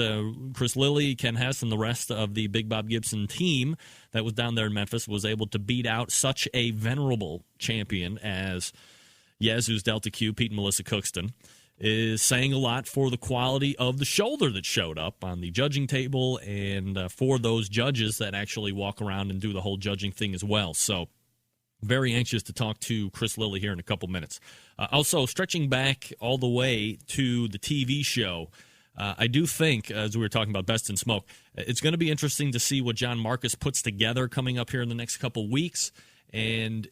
Chris Lilly, Ken Hess, and the rest of the Big Bob Gibson team that was down there in Memphis was able to beat out such a venerable champion as Yazoo's Delta Q, Pete and Melissa Cookston, is saying a lot for the quality of the shoulder that showed up on the judging table, and for those judges that actually walk around and do the whole judging thing as well. So very anxious to talk to Chris Lilly here in a couple minutes. Also, stretching back all the way to the TV show, I do think, as we were talking about Best in Smoke, it's going to be interesting to see what John Marcus puts together coming up here in the next couple weeks. And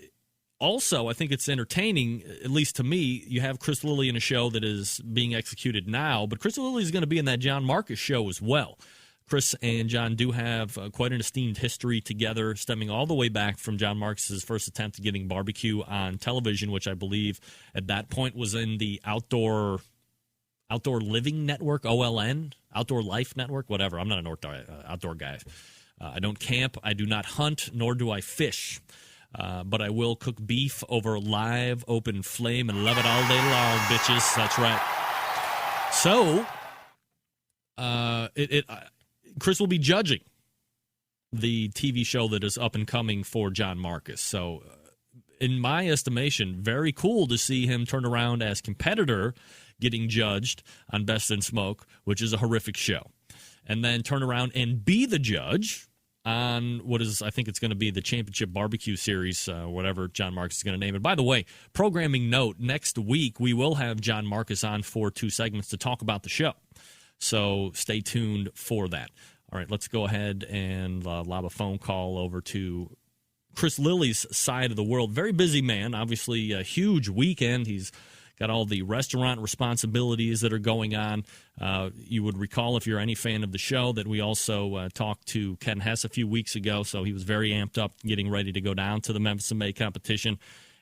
also, I think it's entertaining, at least to me. You have Chris Lilly in a show that is being executed now, but Chris Lilly is going to be in that John Marcus show as well. Chris and John do have quite an esteemed history together, stemming all the way back from John Marcus's first attempt at getting barbecue on television, which I believe at that point was in the Outdoor Living Network, OLN, Outdoor Life Network, whatever. I'm not an outdoor guy. I don't camp, I do not hunt, nor do I fish. But I will cook beef over a live open flame and love it all day long, bitches. That's right. So, Chris will be judging the TV show that is up and coming for John Marcus. So, in my estimation, very cool to see him turn around as competitor getting judged on Best in Smoke, which is a horrific show, and then turn around and be the judge on what is, I think it's going to be the Championship Barbecue Series, whatever John Marcus is going to name it. By the way, programming note, next week we will have John Marcus on for 2 segments to talk about the show. So stay tuned for that. All right, let's go ahead and lob a phone call over to Chris Lilly's side of the world. Very busy man, obviously a huge weekend. He's got all the restaurant responsibilities that are going on. You would recall, if you're any fan of the show, that we also talked to Ken Hess a few weeks ago, so he was very amped up getting ready to go down to the Memphis in May competition.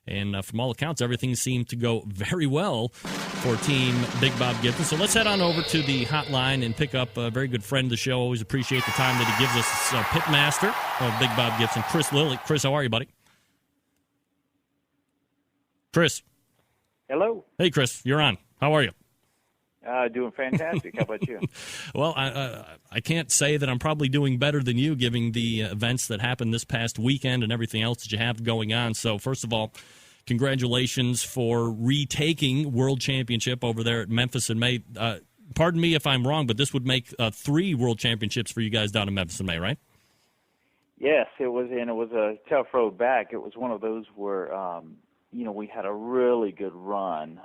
And from all accounts, everything seemed to go very well for Team Big Bob Gibson. So let's head on over to the hotline and pick up a very good friend of the show. Always appreciate the time that he gives us, pitmaster of Big Bob Gibson, Chris Lilly. Chris, how are you, buddy? Chris. Hello. Hey, Chris, you're on. How are you? Doing fantastic. How about you? Well, I can't say that I'm probably doing better than you, given the events that happened this past weekend and everything else that you have going on. So, first of all, congratulations for retaking World Championship over there at Memphis in May. Pardon me if I'm wrong, but this would make 3 World Championships for you guys down in Memphis in May, right? Yes, it was, and it was a tough road back. It was one of those where, we had a really good run.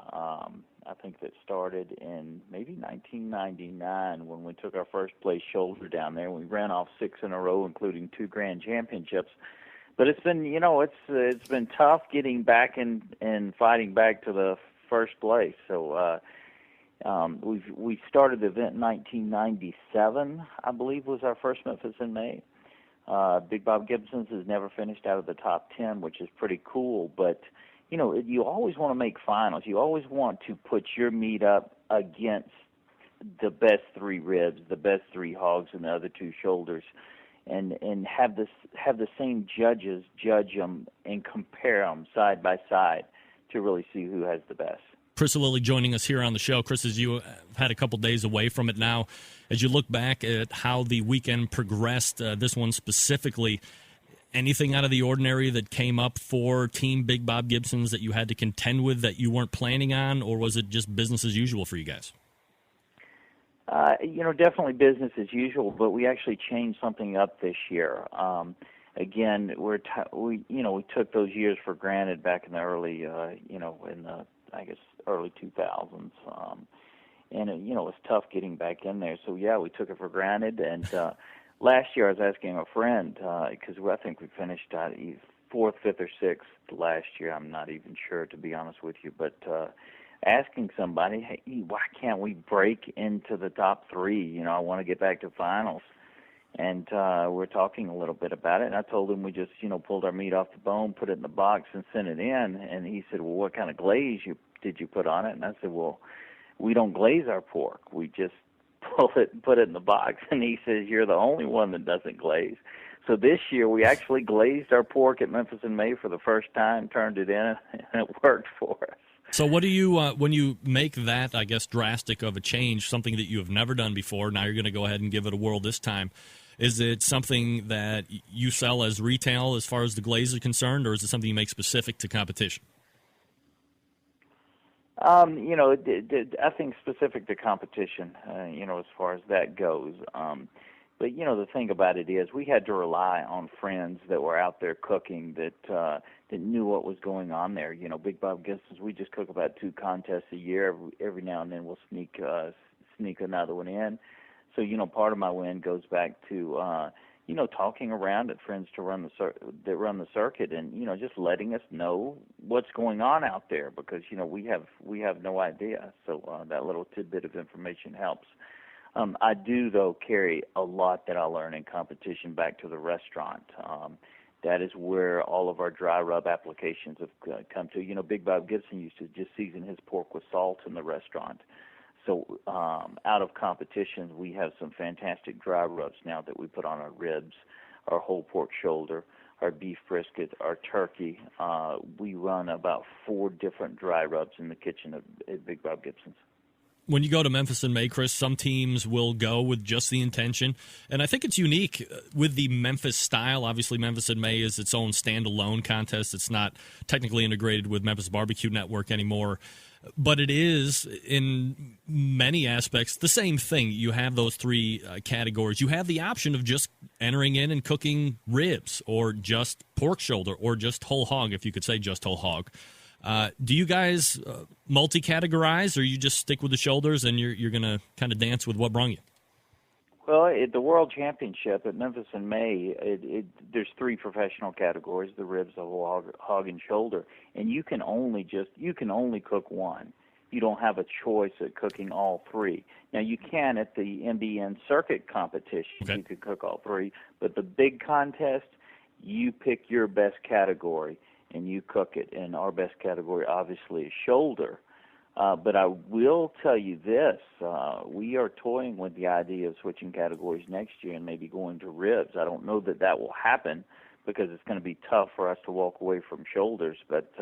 I think that started in maybe 1999 when we took our first place shoulder down there. We ran off 6 in a row, including 2 grand championships. But it's been, it's been tough getting back and fighting back to the first place. So we started the event in 1997, I believe, was our first Memphis in May. Big Bob Gibson's has never finished out of the top 10, which is pretty cool. But you always want to make finals. You always want to put your meat up against the best 3 ribs, the best 3 hogs, and the other 2 shoulders, and have the same judges judge them and compare them side by side to really see who has the best. Chris Lilly joining us here on the show. Chris, as you have had a couple days away from it now, as you look back at how the weekend progressed, this one specifically, anything out of the ordinary that came up for Team Big Bob Gibson's that you had to contend with that you weren't planning on, or was it just business as usual for you guys? Definitely business as usual, but we actually changed something up this year. Again, we took those years for granted back in the early, early 2000s. And it was tough getting back in there. So, yeah, we took it for granted. And last year I was asking a friend, because I think we finished 4th, 5th, or 6th last year. I'm not even sure, to be honest with you. But asking somebody, hey, why can't we break into the top 3? I want to get back to finals. And we're talking a little bit about it. And I told him we just, pulled our meat off the bone, put it in the box, and sent it in. And he said, well, what kind of glaze did you put on it? And I said, well, we don't glaze our pork. We just pull it and put it in the box. And he says, you're the only one that doesn't glaze. So this year we actually glazed our pork at Memphis in May for the first time, turned it in, and it worked for us. So what do you, when you make that, I guess, drastic of a change, something that you have never done before, now you're going to go ahead and give it a whirl this time, is it something that you sell as retail as far as the glaze is concerned, or is it something you make specific to competition? I think specific to competition, as far as that goes. But, the thing about it is we had to rely on friends that were out there cooking that knew what was going on there. Big Bob Gibson's, we just cook about 2 contests a year. Every now and then we'll sneak another one in. So, part of my win goes back to, talking around at friends that run the circuit and, just letting us know what's going on out there because, we have no idea. So that little tidbit of information helps. I do, though, carry a lot that I learn in competition back to the restaurant. That is where all of our dry rub applications have come to. Big Bob Gibson used to just season his pork with salt in the restaurant. So out of competitions, we have some fantastic dry rubs now that we put on our ribs, our whole pork shoulder, our beef brisket, our turkey. We run about 4 different dry rubs in the kitchen at Big Bob Gibson's. When you go to Memphis in May, Chris, some teams will go with just the intention, and I think it's unique with the Memphis style. Obviously, Memphis in May is its own standalone contest. It's not technically integrated with Memphis Barbecue Network anymore, but it is, in many aspects, the same thing. You have those 3 categories. You have the option of just entering in and cooking ribs or just pork shoulder or just whole hog, if you could say just whole hog. Do you guys multi-categorize, or you just stick with the shoulders and you're going to kind of dance with what brung you? Well, at the World Championship at Memphis in May, there's 3 professional categories: the ribs, the whole hog, and shoulder. And you can only cook one. You don't have a choice at cooking all 3. Now you can at the MBN circuit competition. Okay. You could cook all 3, but the big contest, you pick your best category. and you cook it. And our best category, obviously, is shoulder. But I will tell you this, we are toying with the idea of switching categories next year and maybe going to ribs. I don't know that will happen because it's going to be tough for us to walk away from shoulders, but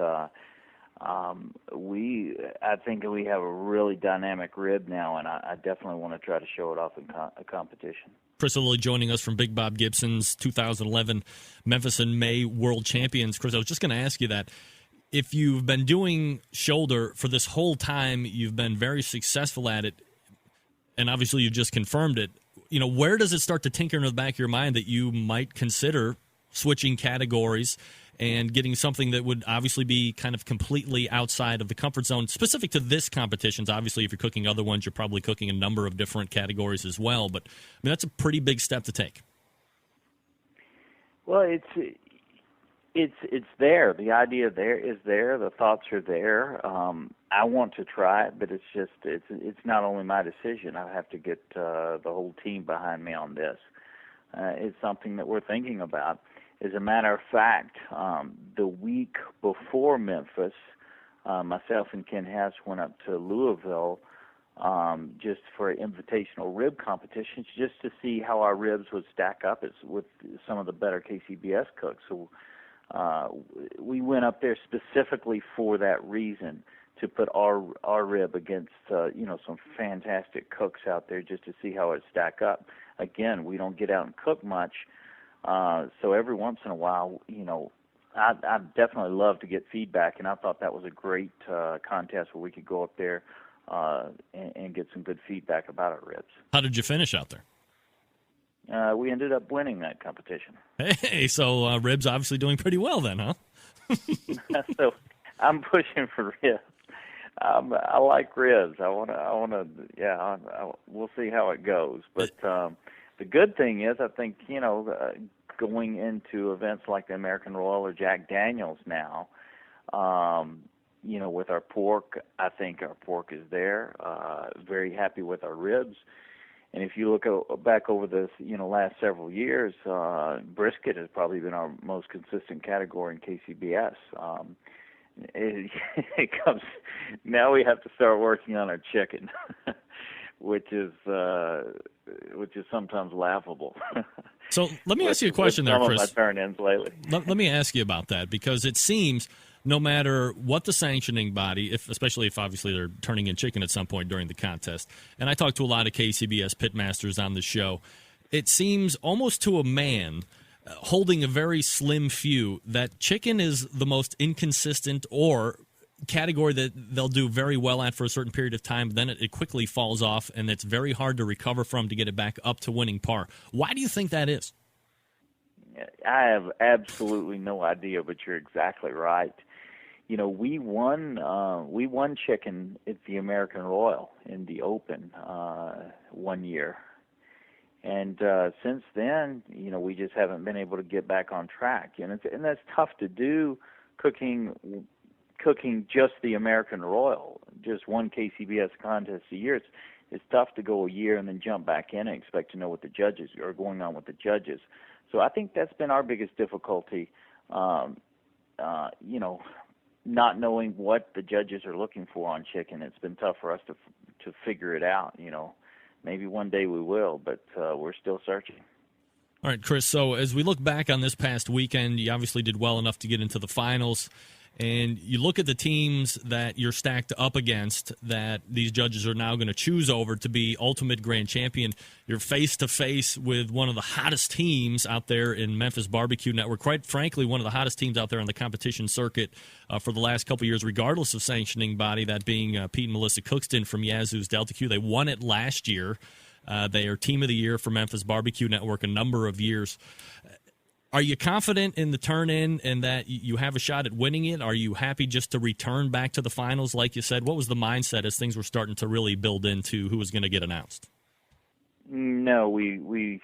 I think we have a really dynamic rib now, and I definitely want to try to show it off in a competition. Chris Lilly joining us from Big Bob Gibson's 2011 Memphis and May World Champions. Chris, I was just going to ask you that. If you've been doing shoulder for this whole time, you've been very successful at it, and obviously you just confirmed it, where does it start to tinker in the back of your mind that you might consider switching categories and getting something that would obviously be kind of completely outside of the comfort zone, specific to this competition? Obviously, if you're cooking other ones, you're probably cooking a number of different categories as well, but that's a pretty big step to take. Well, it's there. The idea is there. The thoughts are there. I want to try it, but it's not only my decision. I have to get the whole team behind me on this. It's something that we're thinking about. As a matter of fact, the week before Memphis, myself and Ken Hess went up to Louisville just for invitational rib competitions, just to see how our ribs would stack up with some of the better KCBS cooks. So we went up there specifically for that reason, to put our rib against some fantastic cooks out there, just to see how it stack up. Again, we don't get out and cook much, so every once in a while, I definitely love to get feedback, and I thought that was a great contest where we could go up there and get some good feedback about our ribs. How did you finish out there? We ended up winning that competition. Hey, so ribs obviously doing pretty well then, huh? So I'm pushing for ribs. I like ribs. We'll see how it goes. But the good thing is, I think, going into events like the American Royal or Jack Daniels now, with our pork, I think our pork is there. Very happy with our ribs. And if you look back over the last several years, brisket has probably been our most consistent category in KCBS. It comes now. We have to start working on our chicken, which is sometimes laughable. So let me ask you a question there, Chris. Some of my turn-ins lately. Let me ask you about that, because it seems no matter what the sanctioning body, especially if obviously they're turning in chicken at some point during the contest, and I talked to a lot of KCBS pitmasters on the show, it seems almost to a man, holding a very slim few, that chicken is the most inconsistent or category that they'll do very well at for a certain period of time, then it quickly falls off, and it's very hard to recover from to get it back up to winning par. Why do you think that is? I have absolutely no idea, but you're exactly right. We won chicken at the American Royal in the Open one year. And since then, we just haven't been able to get back on track. And that's tough to do, cooking just the American Royal, just one KCBS contest a year. It's tough to go a year and then jump back in and expect to know what the judges are going on with the judges. So I think that's been our biggest difficulty, not knowing what the judges are looking for on chicken. It's been tough for us to figure it out. Maybe one day we will, but we're still searching. All right, Chris, so as we look back on this past weekend, you obviously did well enough to get into the finals, and you look at the teams that you're stacked up against that these judges are now going to choose over to be ultimate grand champion. You're face-to-face with one of the hottest teams out there in Memphis Barbecue Network, quite frankly, one of the hottest teams out there on the competition circuit for the last couple of years, regardless of sanctioning body, that being Pete and Melissa Cookston from Yazoo's Delta Q. They won it last year. They are Team of the Year for Memphis Barbecue Network a number of years. Are you confident in the turn-in and that you have a shot at winning it? Are you happy just to return back to the finals, like you said? What was the mindset as things were starting to really build into who was going to get announced? No, we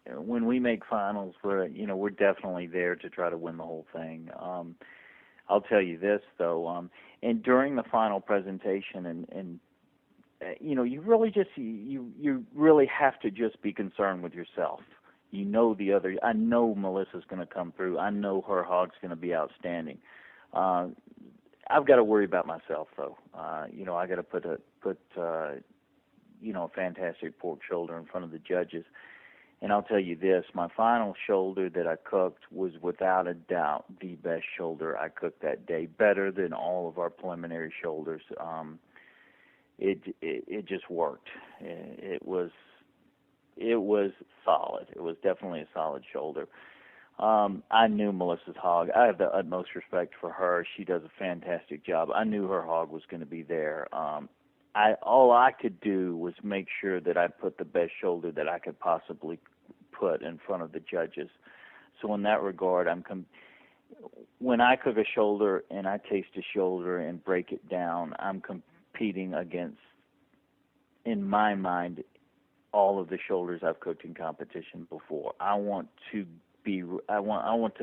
when we make finals, we're definitely there to try to win the whole thing. I'll tell you this though, and during the final presentation, and you really have to just be concerned with yourself. I know Melissa's going to come through. I know her hog's going to be outstanding. I've got to worry about myself, though. I got to put a fantastic pork shoulder in front of the judges. And I'll tell you this, my final shoulder that I cooked was without a doubt the best shoulder I cooked that day, better than all of our preliminary shoulders. It just worked. It was solid. It was definitely a solid shoulder. I knew Melissa's hog. I have the utmost respect for her. She does a fantastic job. I knew her hog was going to be there. All I could do was make sure that I put the best shoulder that I could possibly put in front of the judges. So in that regard, when I cook a shoulder and I taste a shoulder and break it down, I'm competing against, in my mind, all of the shoulders I've cooked in competition before. I want to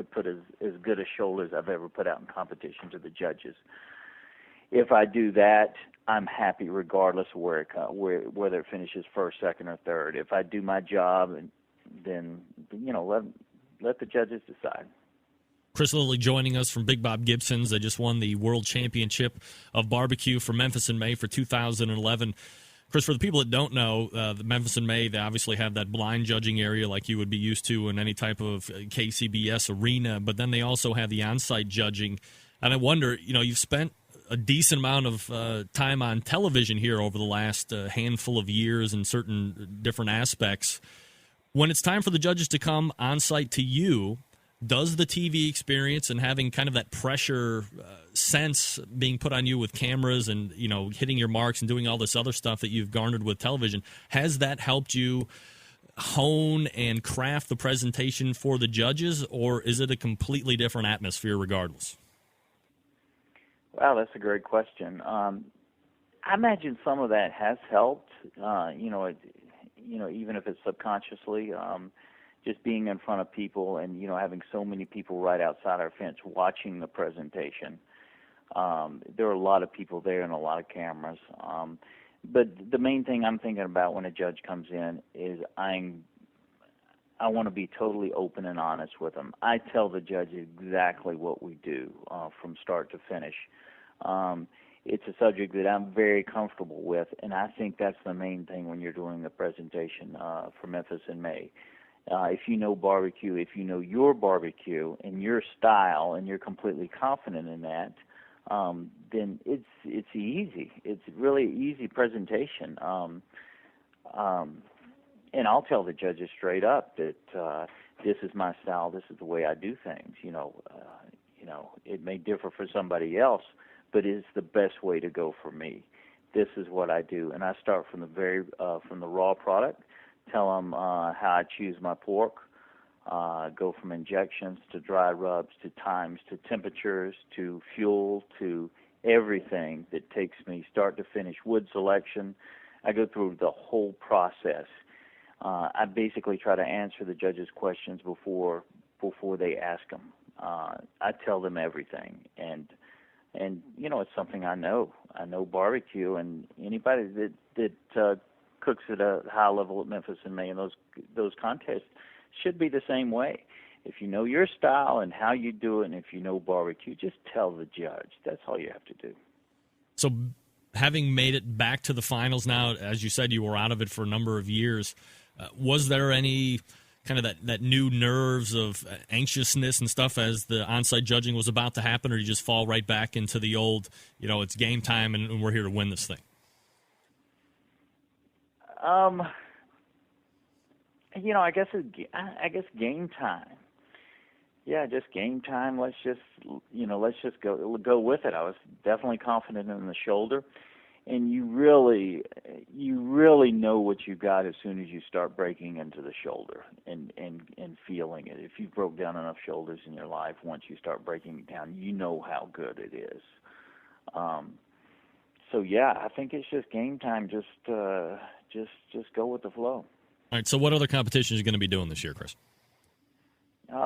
put as good a shoulder as I've ever put out in competition to the judges. If I do that, I'm happy regardless of whether it finishes first, second, or third. If I do my job, then let the judges decide. Chris Lilly joining us from Big Bob Gibson's. They just won the World Championship of Barbecue for Memphis in May for 2011. Chris, for the people that don't know, the Memphis in May, they obviously have that blind judging area like you would be used to in any type of KCBS arena, but then they also have the on-site judging. And I wonder, you've spent a decent amount of time on television here over the last handful of years in certain different aspects. When it's time for the judges to come on site to you, does the TV experience and having kind of that pressure sense being put on you with cameras and hitting your marks and doing all this other stuff that you've garnered with television, has that helped you hone and craft the presentation for the judges, or is it a completely different atmosphere regardless? Wow, that's a great question. I imagine some of that has helped. Even if it's subconsciously, just being in front of people and having so many people right outside our fence watching the presentation. There are a lot of people there and a lot of cameras. But the main thing I'm thinking about when a judge comes in is I want to be totally open and honest with them. I tell the judge exactly what we do from start to finish. It's a subject that I'm very comfortable with, and I think that's the main thing when you're doing a presentation for Memphis in May. If you know barbecue, if you know your barbecue and your style, and you're completely confident in that, then it's easy. It's really easy presentation. And I'll tell the judges straight up that this is my style. This is the way I do things. It may differ for somebody else, but it's the best way to go for me. This is what I do, and I start from the raw product. Tell them how I choose my pork. Go from injections to dry rubs to times to temperatures to fuel to everything that takes me start to finish. Wood selection. I go through the whole process. I basically try to answer the judges' questions before they ask them. I tell them everything, and it's something I know. I know barbecue, and anybody that cooks at a high level at Memphis in May and those contests should be the same way. If you know your style and how you do it, and if you know barbecue, just tell the judge. That's all you have to do. So having made it back to the finals now, as you said, you were out of it for a number of years. Was there any kind of that new nerves of anxiousness and stuff as the on-site judging was about to happen, or you just fall right back into the old, it's game time and we're here to win this thing? I guess game time. Yeah, just game time. Let's just go with it. I was definitely confident in the shoulder, and you really know what you got as soon as you start breaking into the shoulder and feeling it. If you've broke down enough shoulders in your life, once you start breaking it down, you know how good it is. So yeah, I think it's just game time. Just go with the flow. All right. So what other competitions are you going to be doing this year, Chris?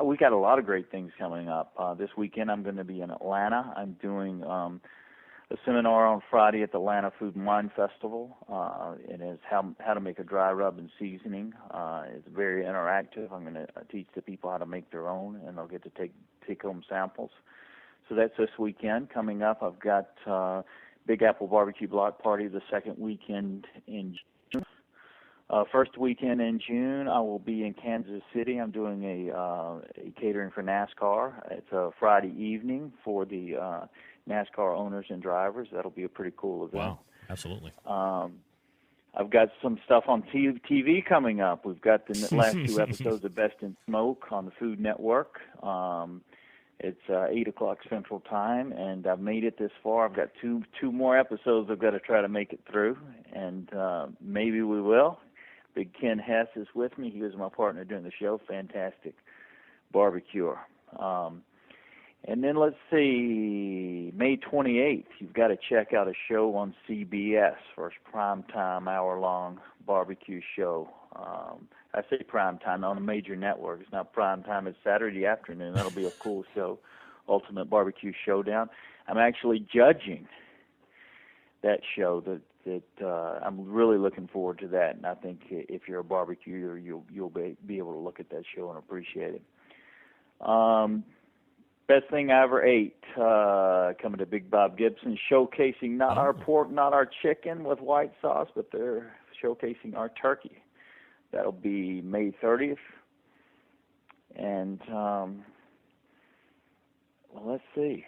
We got a lot of great things coming up. This weekend I'm going to be in Atlanta. I'm doing a seminar on Friday at the Atlanta Food and Wine Festival. It is how to make a dry rub and seasoning. It's very interactive. I'm going to teach the people how to make their own, and they'll get to take home samples. So that's this weekend. Coming up, I've got Big Apple Barbecue Block Party the second weekend in June. First weekend in June, I will be in Kansas City. I'm doing a catering for NASCAR. It's a Friday evening for the NASCAR owners and drivers. That'll be a pretty cool event. Wow, absolutely. I've got some stuff on TV coming up. We've got the last 2 episodes of Best in Smoke on the Food Network. It's 8 o'clock Central Time, and I've made it this far. I've got two more episodes I've got to try to make it through, and maybe we will. Big Ken Hess is with me. He was my partner during the show. Fantastic barbecuer. And then let's see, May 28th, you've got to check out a show on CBS, first primetime hour-long barbecue show. I say primetime on a major network. It's not primetime, it's Saturday afternoon. That'll be a cool show, Ultimate Barbecue Showdown. I'm actually judging that show. I'm really looking forward to that, and I think if you're a barbecuer, you'll be able to look at that show and appreciate it. Best Thing I Ever Ate, coming to Big Bob Gibson, showcasing not our pork, not our chicken with white sauce, but they're showcasing our turkey. That'll be May 30th. And, well, let's see.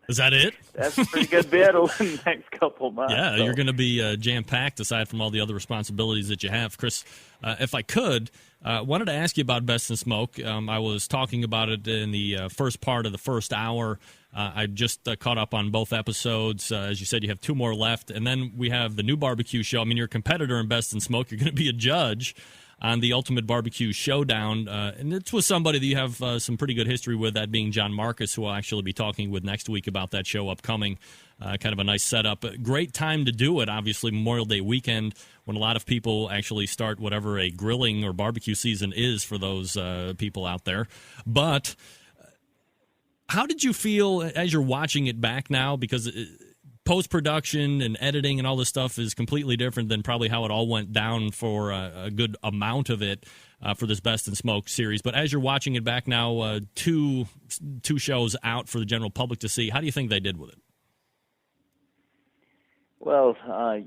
Is that it? That's a pretty good bit over the next couple months. Yeah, so. You're going to be jam-packed aside from all the other responsibilities that you have. Chris, if I could, wanted to ask you about Best in Smoke. I was talking about it in the first part of the first hour. I just caught up on both episodes. As you said, you have 2 more left. And then we have the new barbecue show. I mean, you're a competitor in Best in Smoke. You're going to be a judge on the Ultimate Barbecue Showdown. And it's with somebody that you have some pretty good history with, that being John Marcus, who I'll actually be talking with next week about that show upcoming. Kind of a nice setup. Great time to do it, obviously, Memorial Day weekend, when a lot of people actually start whatever a grilling or barbecue season is for those people out there. But how did you feel as you're watching it back now? Because post-production and editing and all this stuff is completely different than probably how it all went down for a good amount of it for this Best in Smoke series. But as you're watching it back now, two shows out for the general public to see, how do you think they did with it? Well, I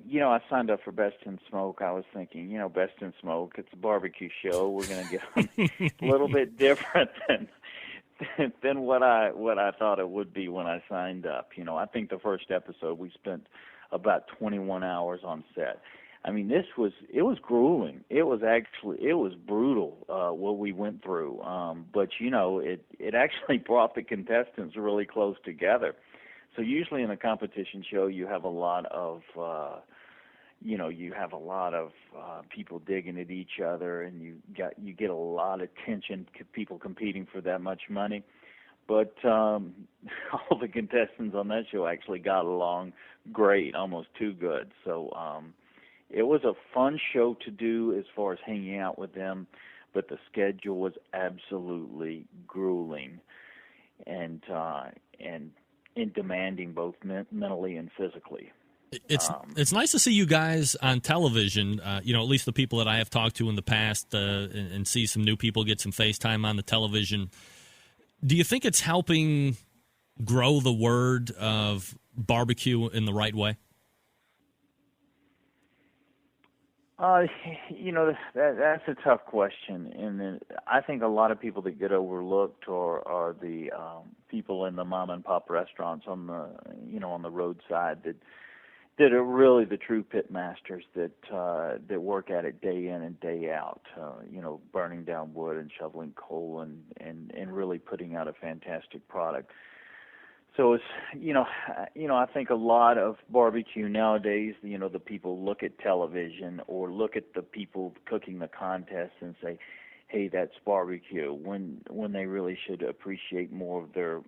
signed up for Best in Smoke. I was thinking, Best in Smoke, it's a barbecue show. We're going to get a little bit different than what I thought it would be when I signed up. I think the first episode we spent about 21 hours on set. I mean, it was grueling. It was brutal what we went through. But it actually brought the contestants really close together. So usually in a competition show, you have a lot of people digging at each other, and you get a lot of tension, people competing for that much money. But all the contestants on that show actually got along great, almost too good. So it was a fun show to do as far as hanging out with them, but the schedule was absolutely grueling and demanding both mentally and physically. It's nice to see you guys on television, at least the people that I have talked to in the past, and see some new people get some FaceTime on the television. Do you think it's helping grow the word of barbecue in the right way? That's a tough question, and I think a lot of people that get overlooked are the people in the mom and pop restaurants on the roadside that are really the true pit masters that work at it day in and day out, burning down wood and shoveling coal and really putting out a fantastic product. So it's, I think a lot of barbecue nowadays, the people look at television or look at the people cooking the contests and say, hey, that's barbecue, when they really should appreciate more of their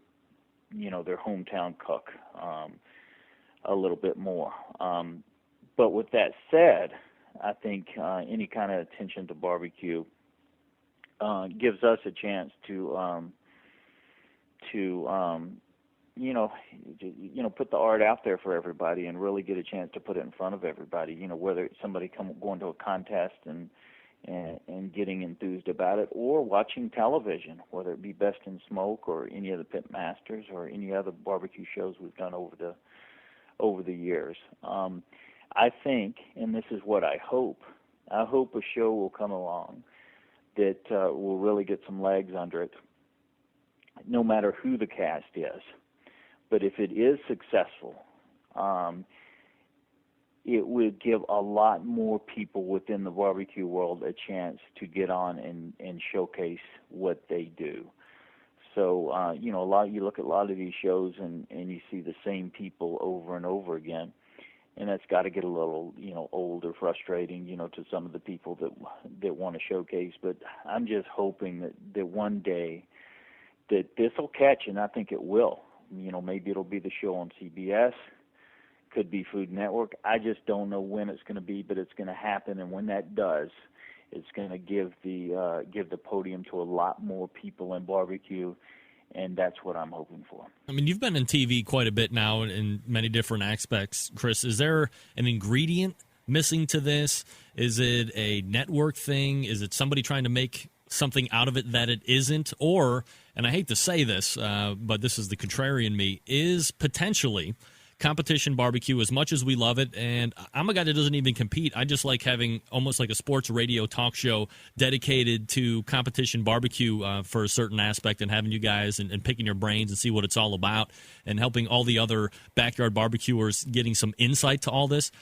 hometown cook a little bit more. But with that said, I think any kind of attention to barbecue gives us a chance to put the art out there for everybody and really get a chance to put it in front of everybody. Whether it's somebody going to a contest and and getting enthused about it, or watching television, whether it be Best in Smoke or any of the Pit Masters or any other barbecue shows we've done over the years. I think, and this is what I hope a show will come along that will really get some legs under it, no matter who the cast is. But if it is successful, it would give a lot more people within the barbecue world a chance to get on and showcase what they do. So, you look at a lot of these shows and you see the same people over and over again, and that's got to get a little, old or frustrating, to some of the people that want to showcase. But I'm just hoping that one day that this will catch, and I think it will. Maybe it'll be the show on CBS, could be Food Network. I just don't know when it's going to be, but it's going to happen. And when that does, it's going to give the podium to a lot more people in barbecue, and that's what I'm hoping for. I mean, you've been in TV quite a bit now in many different aspects, Chris. Is there an ingredient missing to this? Is it a network thing? Is it somebody trying to make something out of it that it isn't? Or, and I hate to say this, but this is the contrarian me, is potentially competition barbecue, as much as we love it, and I'm a guy that doesn't even compete. I just like having almost like a sports radio talk show dedicated to competition barbecue for a certain aspect, and having you guys and picking your brains and see what it's all about, and helping all the other backyard barbecuers getting some insight to all this.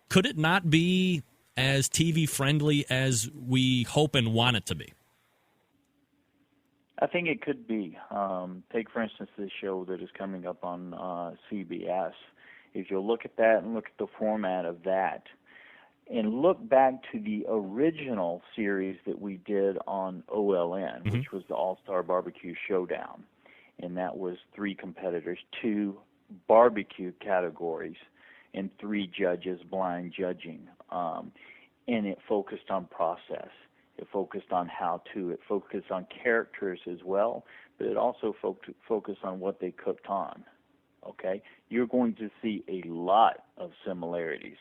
Could it not be as TV friendly as we hope and want it to be? I think it could be. Take, for instance, this show that is coming up on CBS. If you look at that and look at the format of that, and look back to the original series that we did on OLN, which was the All-Star Barbecue Showdown, and that was 3 competitors, 2 barbecue categories, and 3 judges blind judging. And it focused on process. It focused on how-to. It focused on characters as well, but it also focused on what they cooked on. Okay? You're going to see a lot of similarities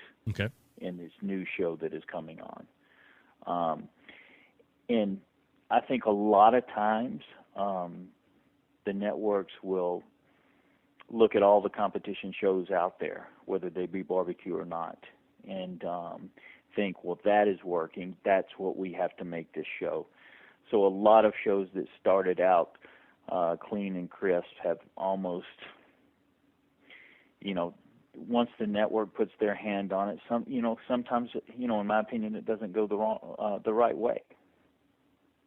in this new show that is coming on. And I think a lot of times the networks will look at all the competition shows out there, whether they be barbecue or not, and think, well, that is working. That's what we have to make this show. So a lot of shows that started out clean and crisp have almost, once the network puts their hand on it, sometimes, in my opinion, it doesn't go the right way.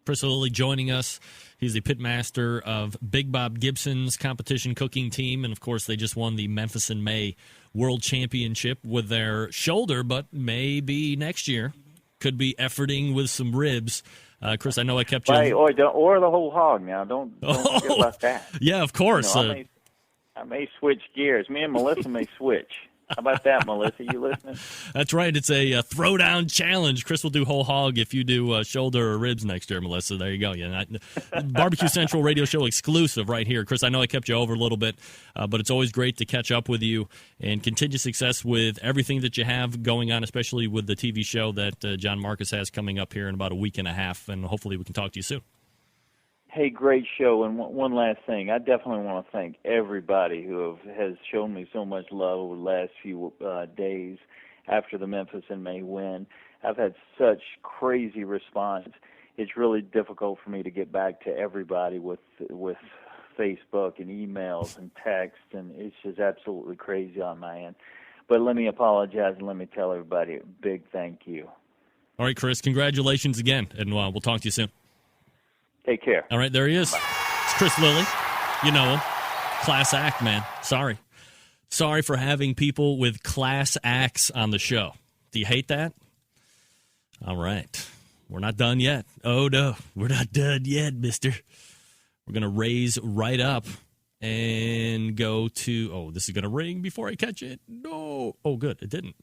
Chris Lilly joining us. He's the pitmaster of Big Bob Gibson's competition cooking team, and of course they just won the Memphis in May World Championship with their shoulder, but maybe next year could be efforting with some ribs. Chris, I know I kept you. Right, or the whole hog now. Don't forget about that. Yeah, of course. I may switch gears. Me and Melissa may switch. How about that, Melissa? You listening? That's right. It's a throwdown challenge. Chris will do whole hog if you do shoulder or ribs next year, Melissa. There you go. Yeah, Barbecue Central radio show exclusive right here. Chris, I know I kept you over a little bit, but it's always great to catch up with you, and continued success with everything that you have going on, especially with the TV show that John Marcus has coming up here in about a week and a half, and hopefully we can talk to you soon. Hey, great show. And one last thing. I definitely want to thank everybody who has shown me so much love over the last few days after the Memphis in May win. I've had such crazy response. It's really difficult for me to get back to everybody with Facebook and emails and text, and it's just absolutely crazy on my end. But let me apologize and let me tell everybody a big thank you. All right, Chris, congratulations again, and we'll talk to you soon. Take care. All right, there he is. It's Chris Lilly. You know him. Class act, man. Sorry for having people with class acts on the show. Do you hate that? All right. We're not done yet. Oh, no. We're not done yet, mister. We're going to raise right up and go to... Oh, this is going to ring before I catch it. No. Oh, good. It didn't.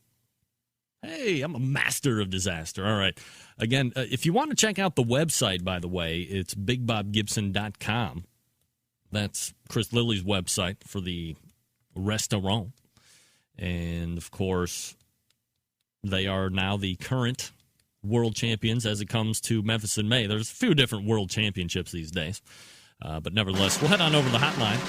Hey, I'm a master of disaster. All right. Again, if you want to check out the website, by the way, it's bigbobgibson.com. That's Chris Lilly's website for the restaurant. And, of course, they are now the current world champions as it comes to Memphis in May. There's a few different world championships these days. But nevertheless, we'll head on over to the hotline,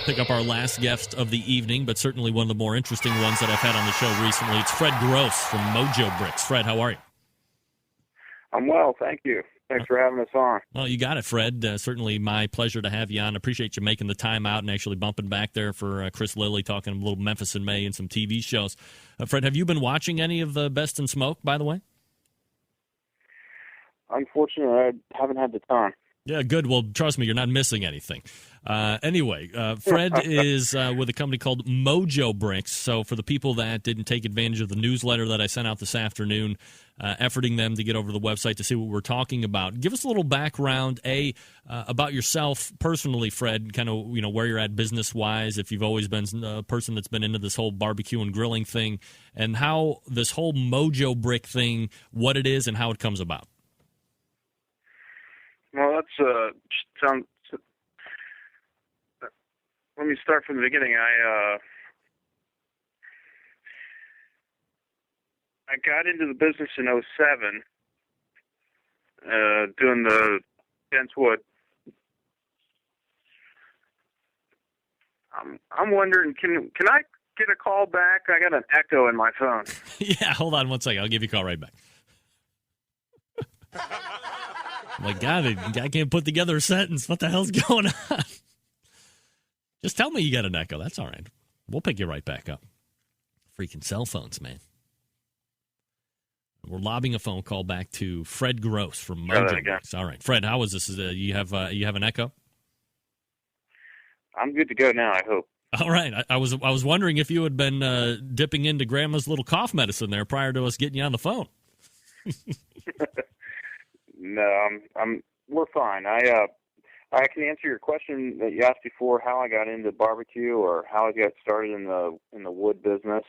pick up our last guest of the evening, but certainly one of the more interesting ones that I've had on the show recently. It's Fred Grosse from Mojo Bricks. Fred, how are you? I'm well, thank you. Thanks for having us on. Well, you got it, Fred. Certainly my pleasure to have you on. Appreciate you making the time out and actually bumping back there for Chris Lilly, talking a little Memphis in May and some TV shows. Fred, have you been watching any of the Best in Smoke, by the way? Unfortunately, I haven't had the time. Yeah, good. Well, trust me, you're not missing anything. Anyway, Fred is with a company called Mojo Bricks. So for the people that didn't take advantage of the newsletter that I sent out this afternoon, efforting them to get over to the website to see what we're talking about, give us a little background, about yourself personally, Fred, kind of where you're at business-wise, if you've always been a person that's been into this whole barbecue and grilling thing, and how this whole Mojo Brick thing, what it is and how it comes about. Well, that's sounds. Let me start from the beginning. I got into the business in '07, doing the dense wood. I'm wondering, can I get a call back? I got an echo in my phone. Yeah, hold on one second. I'll give you a call right back. My God, I can't put together a sentence. What the hell's going on? Just tell me you got an echo. That's all right. We'll pick you right back up. Freaking cell phones, man. We're lobbing a phone call back to Fred Grosse from Mojo Bricks. All right, Fred, how is this? You have an echo? I'm good to go now, I hope. All right. I was wondering if you had been dipping into Grandma's little cough medicine there prior to us getting you on the phone. No, we're fine. I can answer your question that you asked before, how I got into barbecue or how I got started in the wood business,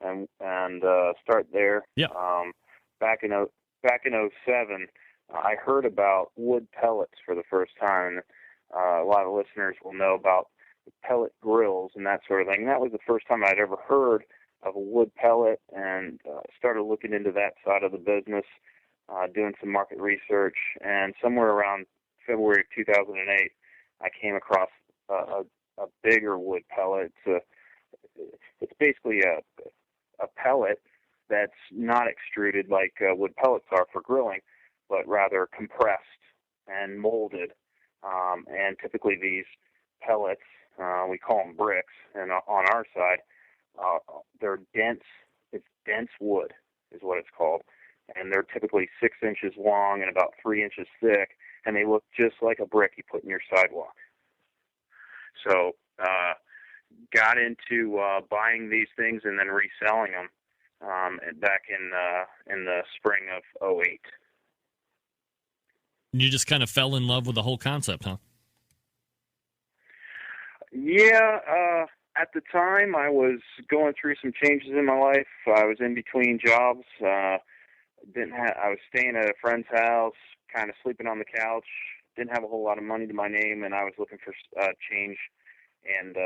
and start there. Yeah. Back in '07, I heard about wood pellets for the first time. A lot of listeners will know about pellet grills and that sort of thing. That was the first time I'd ever heard of a wood pellet, and started looking into that side of the business, doing some market research, and somewhere around February of 2008, I came across a bigger wood pellet. It's basically a pellet that's not extruded like wood pellets are for grilling, but rather compressed and molded. And typically these pellets, we call them bricks, and on our side, they're dense. It's dense wood is what it's called. And they're typically 6 inches long and about 3 inches thick, and they look just like a brick you put in your sidewalk. So, got into buying these things and then reselling them back in the spring of '08. You just kind of fell in love with the whole concept, huh? Yeah. At the time, I was going through some changes in my life. I was in between jobs. I was staying at a friend's house, kind of sleeping on the couch. Didn't have a whole lot of money to my name, and I was looking for change. And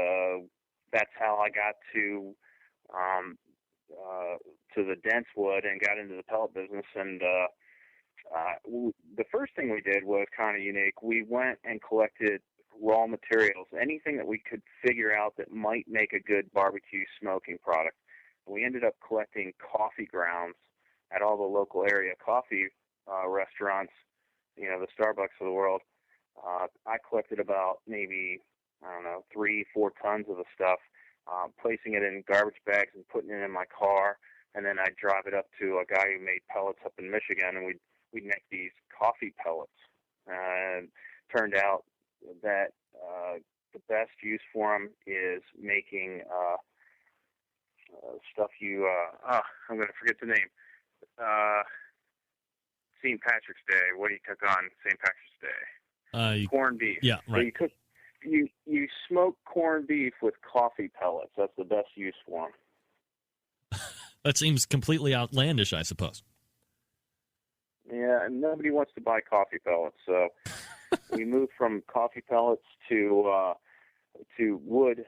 that's how I got to the dense wood and got into the pellet business. And the first thing we did was kind of unique. We went and collected raw materials, anything that we could figure out that might make a good barbecue smoking product. We ended up collecting coffee grounds at all the local area coffee restaurants, the Starbucks of the world. I collected about maybe, 3-4 tons of the stuff, placing it in garbage bags and putting it in my car, and then I'd drive it up to a guy who made pellets up in Michigan, and we'd make these coffee pellets. And turned out that the best use for them is making stuff I'm going to forget the name. St. Patrick's Day. What do you cook on St. Patrick's Day? Corned beef. Yeah, right. So you smoke corned beef with coffee pellets. That's the best use for them. That seems completely outlandish, I suppose. Yeah, and nobody wants to buy coffee pellets, so we moved from coffee pellets to wood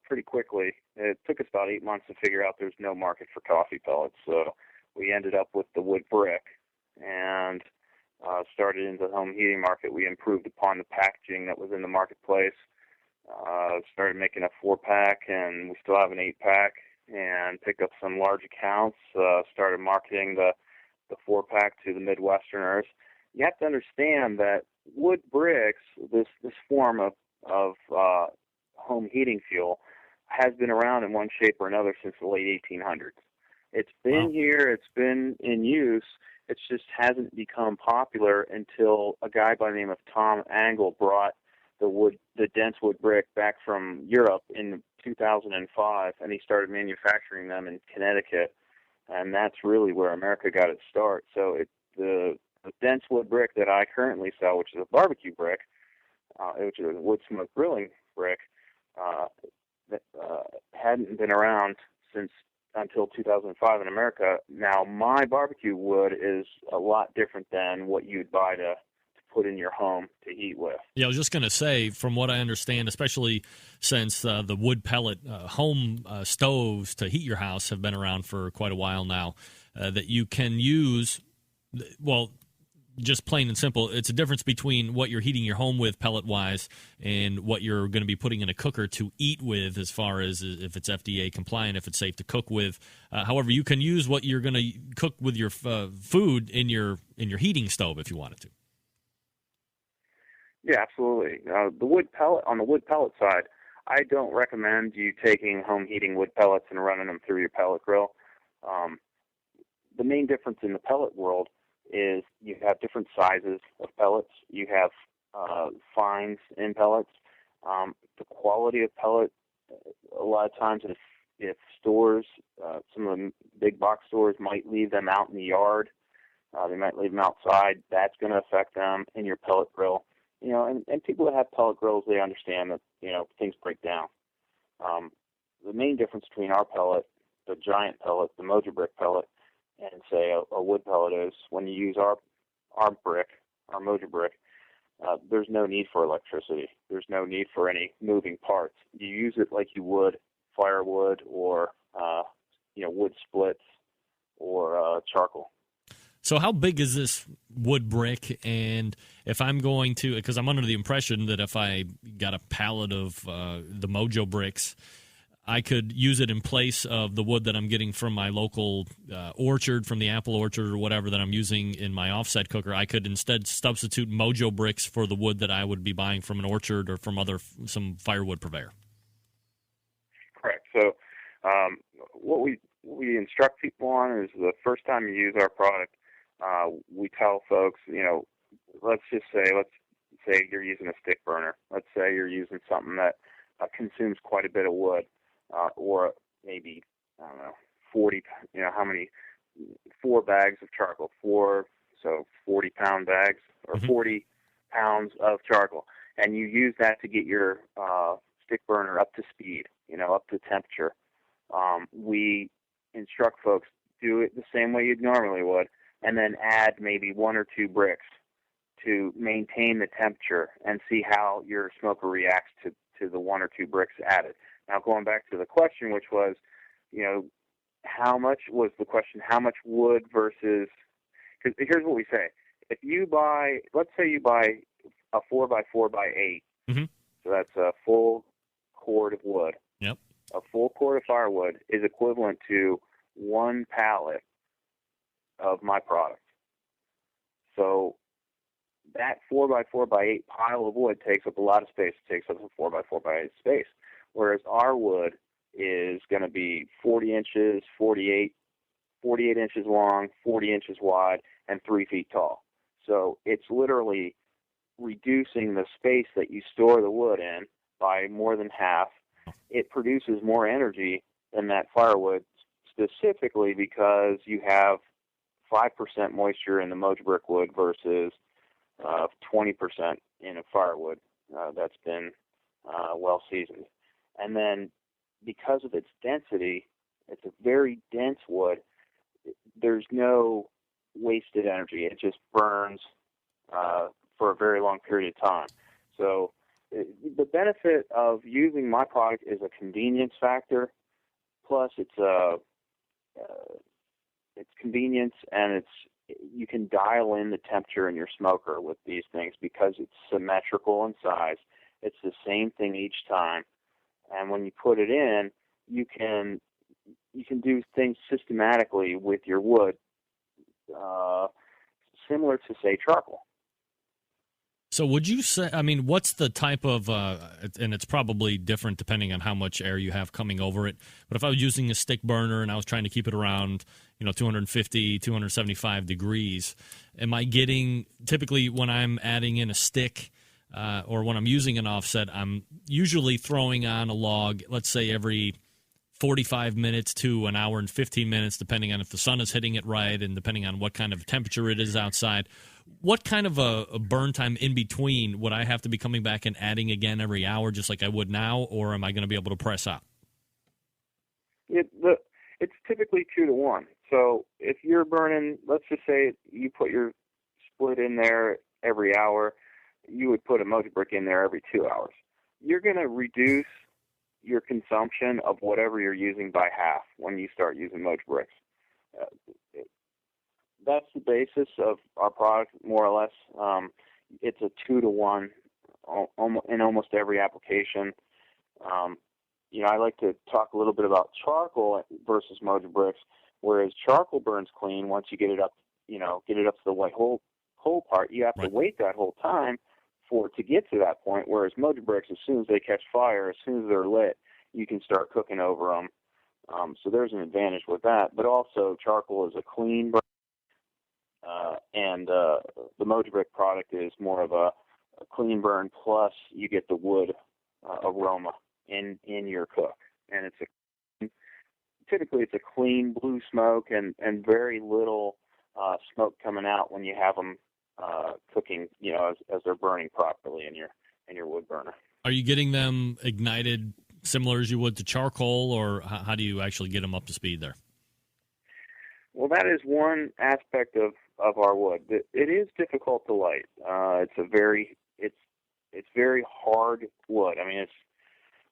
pretty quickly. It took us about 8 months to figure out there's no market for coffee pellets, so we ended up with the wood brick and started into the home heating market. We improved upon the packaging that was in the marketplace. Started making a 4-pack, and we still have an 8-pack, and picked up some large accounts. Started marketing the 4-pack to the Midwesterners. You have to understand that wood bricks, this form of home heating fuel, has been around in one shape or another since the late 1800s. It's been here, it's been in use, it just hasn't become popular until a guy by the name of Tom Angle brought the dense wood brick back from Europe in 2005, and he started manufacturing them in Connecticut, and that's really where America got its start. So the dense wood brick that I currently sell, which is a barbecue brick, which is a wood smoke grilling brick, hadn't been around until 2005 in America. Now, my barbecue wood is a lot different than what you'd buy to put in your home to heat with. Yeah, I was just going to say, from what I understand, especially since the wood pellet home stoves to heat your house have been around for quite a while now, that you can use, well, just plain and simple, it's a difference between what you're heating your home with pellet-wise and what you're going to be putting in a cooker to eat with, as far as if it's FDA compliant, if it's safe to cook with. However, you can use what you're going to cook with your food in your heating stove if you wanted to. Yeah, absolutely. The wood pellet side, I don't recommend you taking home heating wood pellets and running them through your pellet grill. The main difference in the pellet world is you have different sizes of pellets. You have fines in pellets. The quality of pellet, a lot of times if stores, some of the big box stores might leave them out in the yard. They might leave them outside. That's going to affect them in your pellet grill. You know, and people that have pellet grills, they understand that, you know, things break down. The main difference between our pellet, the giant pellet, the Mojo Brick pellet, and say a wood pellet is when you use our brick, our Mojo Brick, there's no need for electricity. There's no need for any moving parts. You use it like you would firewood or wood splits or charcoal. So how big is this wood brick? And if I'm going to, because I'm under the impression that if I got a pallet of the Mojo Bricks, I could use it in place of the wood that I'm getting from my local orchard, from the apple orchard or whatever that I'm using in my offset cooker. I could instead substitute Mojo Bricks for the wood that I would be buying from an orchard or from some firewood purveyor. Correct. So what we instruct people on is the first time you use our product, we tell folks, let's say you're using a stick burner. Let's say you're using something that consumes quite a bit of wood, or maybe, 40, 4 bags of charcoal, 40-pound bags, or 40 pounds of charcoal. And you use that to get your stick burner up to speed, up to temperature. We instruct folks, do it the same way you'd normally would, and then add maybe 1 or 2 bricks to maintain the temperature and see how your smoker reacts to the 1 or 2 bricks added. Now, going back to the question, which was, how much wood versus, because here's what we say. If you buy, let's say you buy a 4x4x8, so that's a full cord of wood. Yep. A full cord of firewood is equivalent to 1 pallet of my product. So that 4x4x8 pile of wood takes up a lot of space. It takes up a 4x4x8 space. Whereas our wood is going to be 40 inches, 48 inches long, 40 inches wide, and 3 feet tall. So it's literally reducing the space that you store the wood in by more than half. It produces more energy than that firewood, specifically because you have 5% moisture in the Mojo Brick wood versus 20% in a firewood that's been well seasoned. And then because of its density, it's a very dense wood, there's no wasted energy. It just burns for a very long period of time. So the benefit of using my product is a convenience factor, plus it's it's convenience, and you can dial in the temperature in your smoker with these things because it's symmetrical in size. It's the same thing each time, and when you put it in, you can do things systematically with your wood, similar to, say, charcoal. So would you say, I mean, what's the type of, and it's probably different depending on how much air you have coming over it, but if I was using a stick burner and I was trying to keep it around, 250, 275 degrees, am I getting, typically when I'm adding in a stick or when I'm using an offset, I'm usually throwing on a log, let's say every 45 minutes to an hour and 15 minutes, depending on if the sun is hitting it right and depending on what kind of temperature it is outside. What kind of a burn time in between would I have to be coming back and adding again every hour just like I would now, or am I going to be able to press out? It's typically 2 to 1. So if you're burning, let's just say you put your split in there every hour, you would put a Mojo Brick in there every 2 hours. You're going to reduce your consumption of whatever you're using by half when you start using Mojo Bricks. That's the basis of our product, more or less. It's a 2 to 1 in almost every application. I like to talk a little bit about charcoal versus Mojo Bricks. Whereas charcoal burns clean once you get it up, get it up to the white hole part. You have to wait that whole time for it to get to that point. Whereas Mojo Bricks, as soon as they catch fire, as soon as they're lit, you can start cooking over them. So there's an advantage with that. But also, charcoal is a clean burn. And the Mojo Brick product is more of a clean burn, plus you get the wood aroma in your cook. And typically it's a clean blue smoke and very little smoke coming out when you have them cooking, as they're burning properly in your wood burner. Are you getting them ignited similar as you would to charcoal, or how do you actually get them up to speed there? Well, that is one aspect of our wood. It is difficult to light. It's very hard wood. I mean,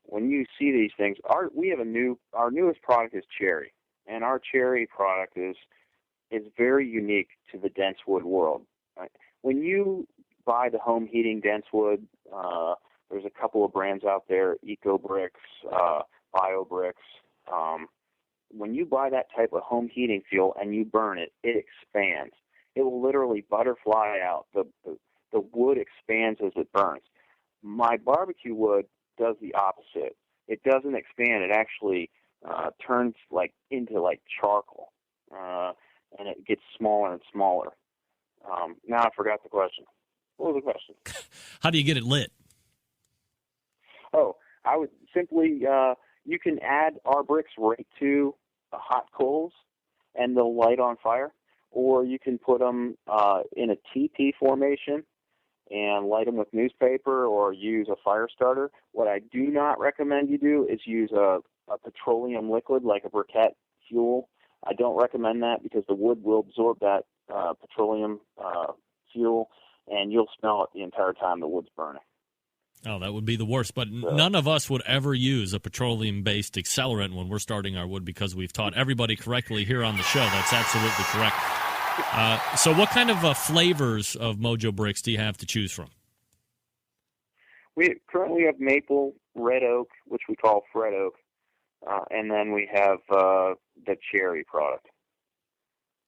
when you see these things, our newest product is cherry, and our cherry product is very unique to the dense wood world. Right? When you buy the home heating dense wood, there's a couple of brands out there, Eco Bricks, Bio Bricks. When you buy that type of home heating fuel and you burn it, it expands. It will literally butterfly out. The wood expands as it burns. My barbecue wood does the opposite. It doesn't expand. It actually turns into charcoal, and it gets smaller and smaller. Now I forgot the question. What was the question? How do you get it lit? Oh, I would simply you can add our bricks right to hot coals, and they'll light on fire. Or you can put them in a TP formation and light them with newspaper or use a fire starter. What I do not recommend you do is use a petroleum liquid like a briquette fuel. I don't recommend that because the wood will absorb that petroleum fuel, and you'll smell it the entire time the wood's burning. Oh, that would be the worst. But none of us would ever use a petroleum-based accelerant when we're starting our wood because we've taught everybody correctly here on the show. That's absolutely correct. So what kind of flavors of Mojo Bricks do you have to choose from? We currently have maple, red oak, which we call Fred Oak, and then we have the cherry product.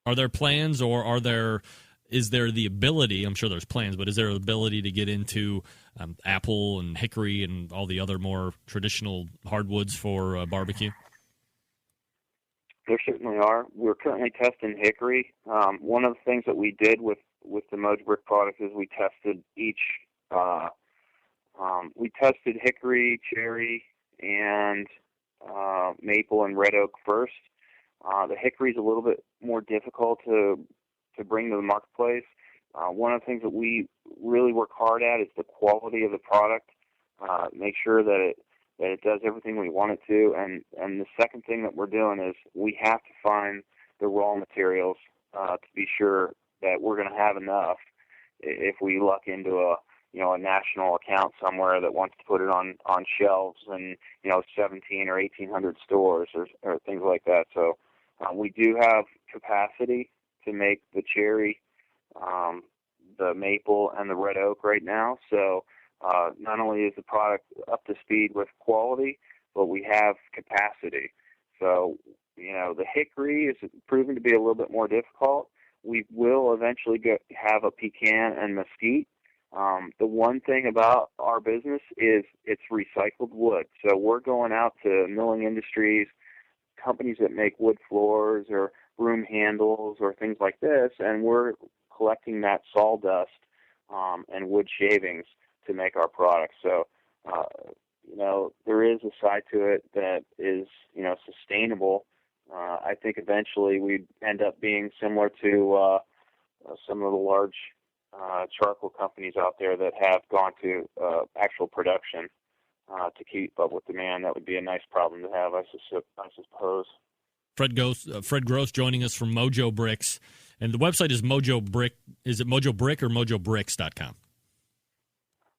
Are there plans, or is there the ability, I'm sure there's plans, but is there an ability to get into apple and hickory and all the other more traditional hardwoods for barbecue? There certainly are. We're currently testing hickory. One of the things that we did with the Mojo Brick product is we tested we tested hickory, cherry, and maple and red oak first. The hickory is a little bit more difficult to bring to the marketplace. One of the things that we really work hard at is the quality of the product. Make sure that it does everything we want it to. And the second thing that we're doing is we have to find the raw materials to be sure that we're going to have enough if we luck into a national account somewhere that wants to put it on shelves in 17 or 1,800 stores or things like that. So We do have capacity to make the cherry, the maple, and the red oak right now. So not only is the product up to speed with quality, but we have capacity. So, the hickory is proven to be a little bit more difficult. We will eventually have a pecan and mesquite. The one thing about our business is it's recycled wood. So we're going out to milling industries, companies that make wood floors or broom handles or things like this, and we're collecting that sawdust and wood shavings to make our products. So, there is a side to it that is, sustainable. I think eventually we'd end up being similar to some of the large charcoal companies out there that have gone to actual production to keep up with demand. That would be a nice problem to have, I suppose. Fred Grosse joining us from Mojo Bricks, and the website is Mojo Brick. Is it Mojo Brick or mojobricks.com?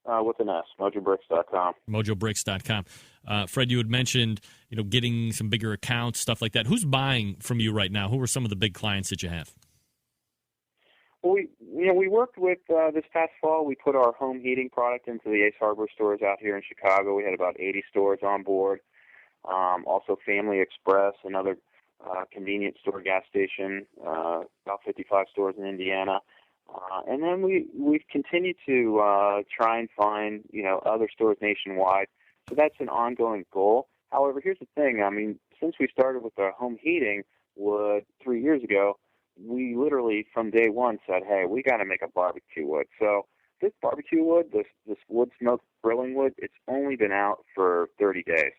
With an S, mojobricks.com. Mojobricks.com. Fred, you had mentioned, getting some bigger accounts, stuff like that. Who's buying from you right now? Who are some of the big clients that you have? Well, we worked with this past fall. We put our home heating product into the Ace Hardware stores out here in Chicago. We had about 80 stores on board. Also, Family Express, another convenience store, gas station, about 55 stores in Indiana. And then we've continued to try and find, other stores nationwide. So that's an ongoing goal. However, here's the thing. I mean, since we started with our home heating wood 3 years ago, we literally from day one said, hey, we got to make a barbecue wood. So this barbecue wood, this wood smoke grilling wood, it's only been out for 30 days,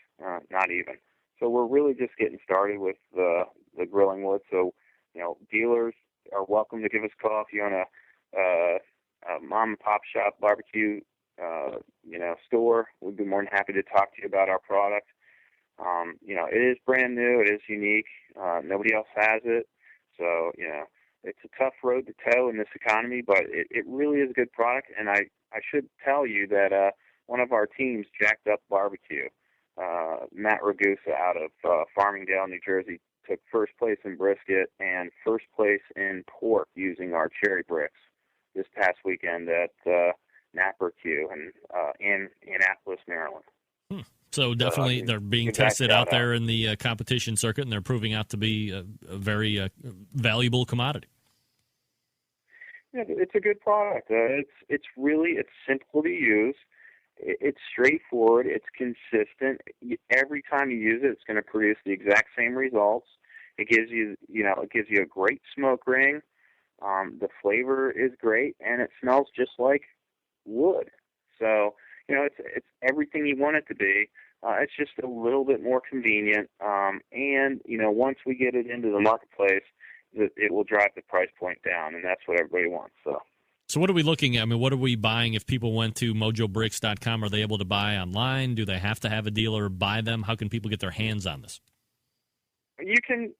not even. So we're really just getting started with the grilling wood. So, dealers are welcome to give us a call if you own a mom and pop shop barbecue, store. We'd be more than happy to talk to you about our product. It is brand new. It is unique. Nobody else has it. So, it's a tough road to toe in this economy, but it really is a good product. And I should tell you that one of our teams, Jacked Up Barbecue, Matt Ragusa out of Farmingdale, New Jersey, took first place in brisket and first place in pork using our cherry bricks this past weekend at NAPRQ in Annapolis, Maryland. So definitely they're being tested out there in the competition circuit, and they're proving out to be a very valuable commodity. Yeah, it's a good product. It's simple to use. It's straightforward. It's consistent. Every time you use it, it's going to produce the exact same results. It gives you a great smoke ring. The flavor is great, and it smells just like wood. So, it's everything you want it to be. It's just a little bit more convenient. And, once we get it into the marketplace, it will drive the price point down, and that's what everybody wants. So what are we looking at? I mean, what are we buying? If people went to mojobricks.com, are they able to buy online? Do they have to have a dealer buy them? How can people get their hands on this? You can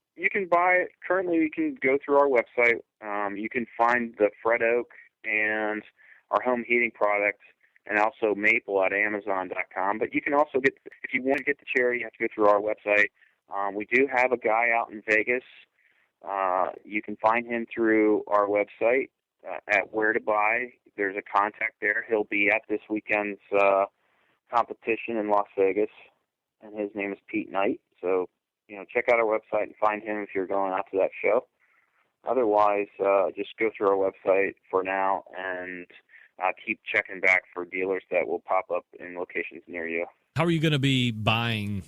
buy it. Currently, you can go through our website. You can find the Fred Oak and our home heating products, and also maple at Amazon.com. But you can also if you want to get the cherry, you have to go through our website. We do have a guy out in Vegas. You can find him through our website at Where to Buy. There's a contact there. He'll be at this weekend's competition in Las Vegas, and his name is Pete Knight. So, check out our website and find him if you're going out to that show. Otherwise, just go through our website for now and keep checking back for dealers that will pop up in locations near you. How are you going to be buying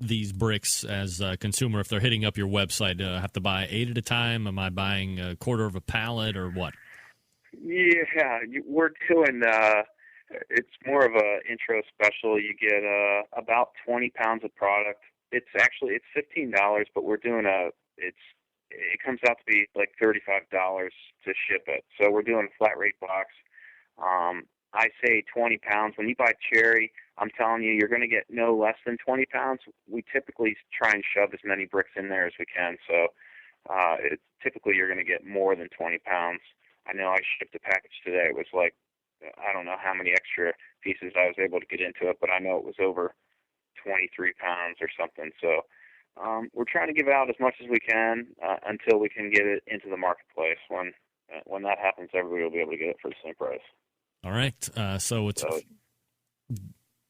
these bricks as a consumer if they're hitting up your website? Do I have to buy 8 at a time? Am I buying a quarter of a pallet or what? Yeah, we're doing it's more of a intro special. You get about 20 pounds of product. It's $15, but we're doing it comes out to be like $35 to ship it. So we're doing a flat rate box. I say 20 pounds. When you buy cherry, I'm telling you, you're going to get no less than 20 pounds. We typically try and shove as many bricks in there as we can. So typically you're going to get more than 20 pounds. I know I shipped a package today. It was like, I don't know how many extra pieces I was able to get into it, but I know it was over 23 pounds or something. So we're trying to give out as much as we can until we can get it into the marketplace. When that happens, everybody will be able to get it for the same price. All right. So it's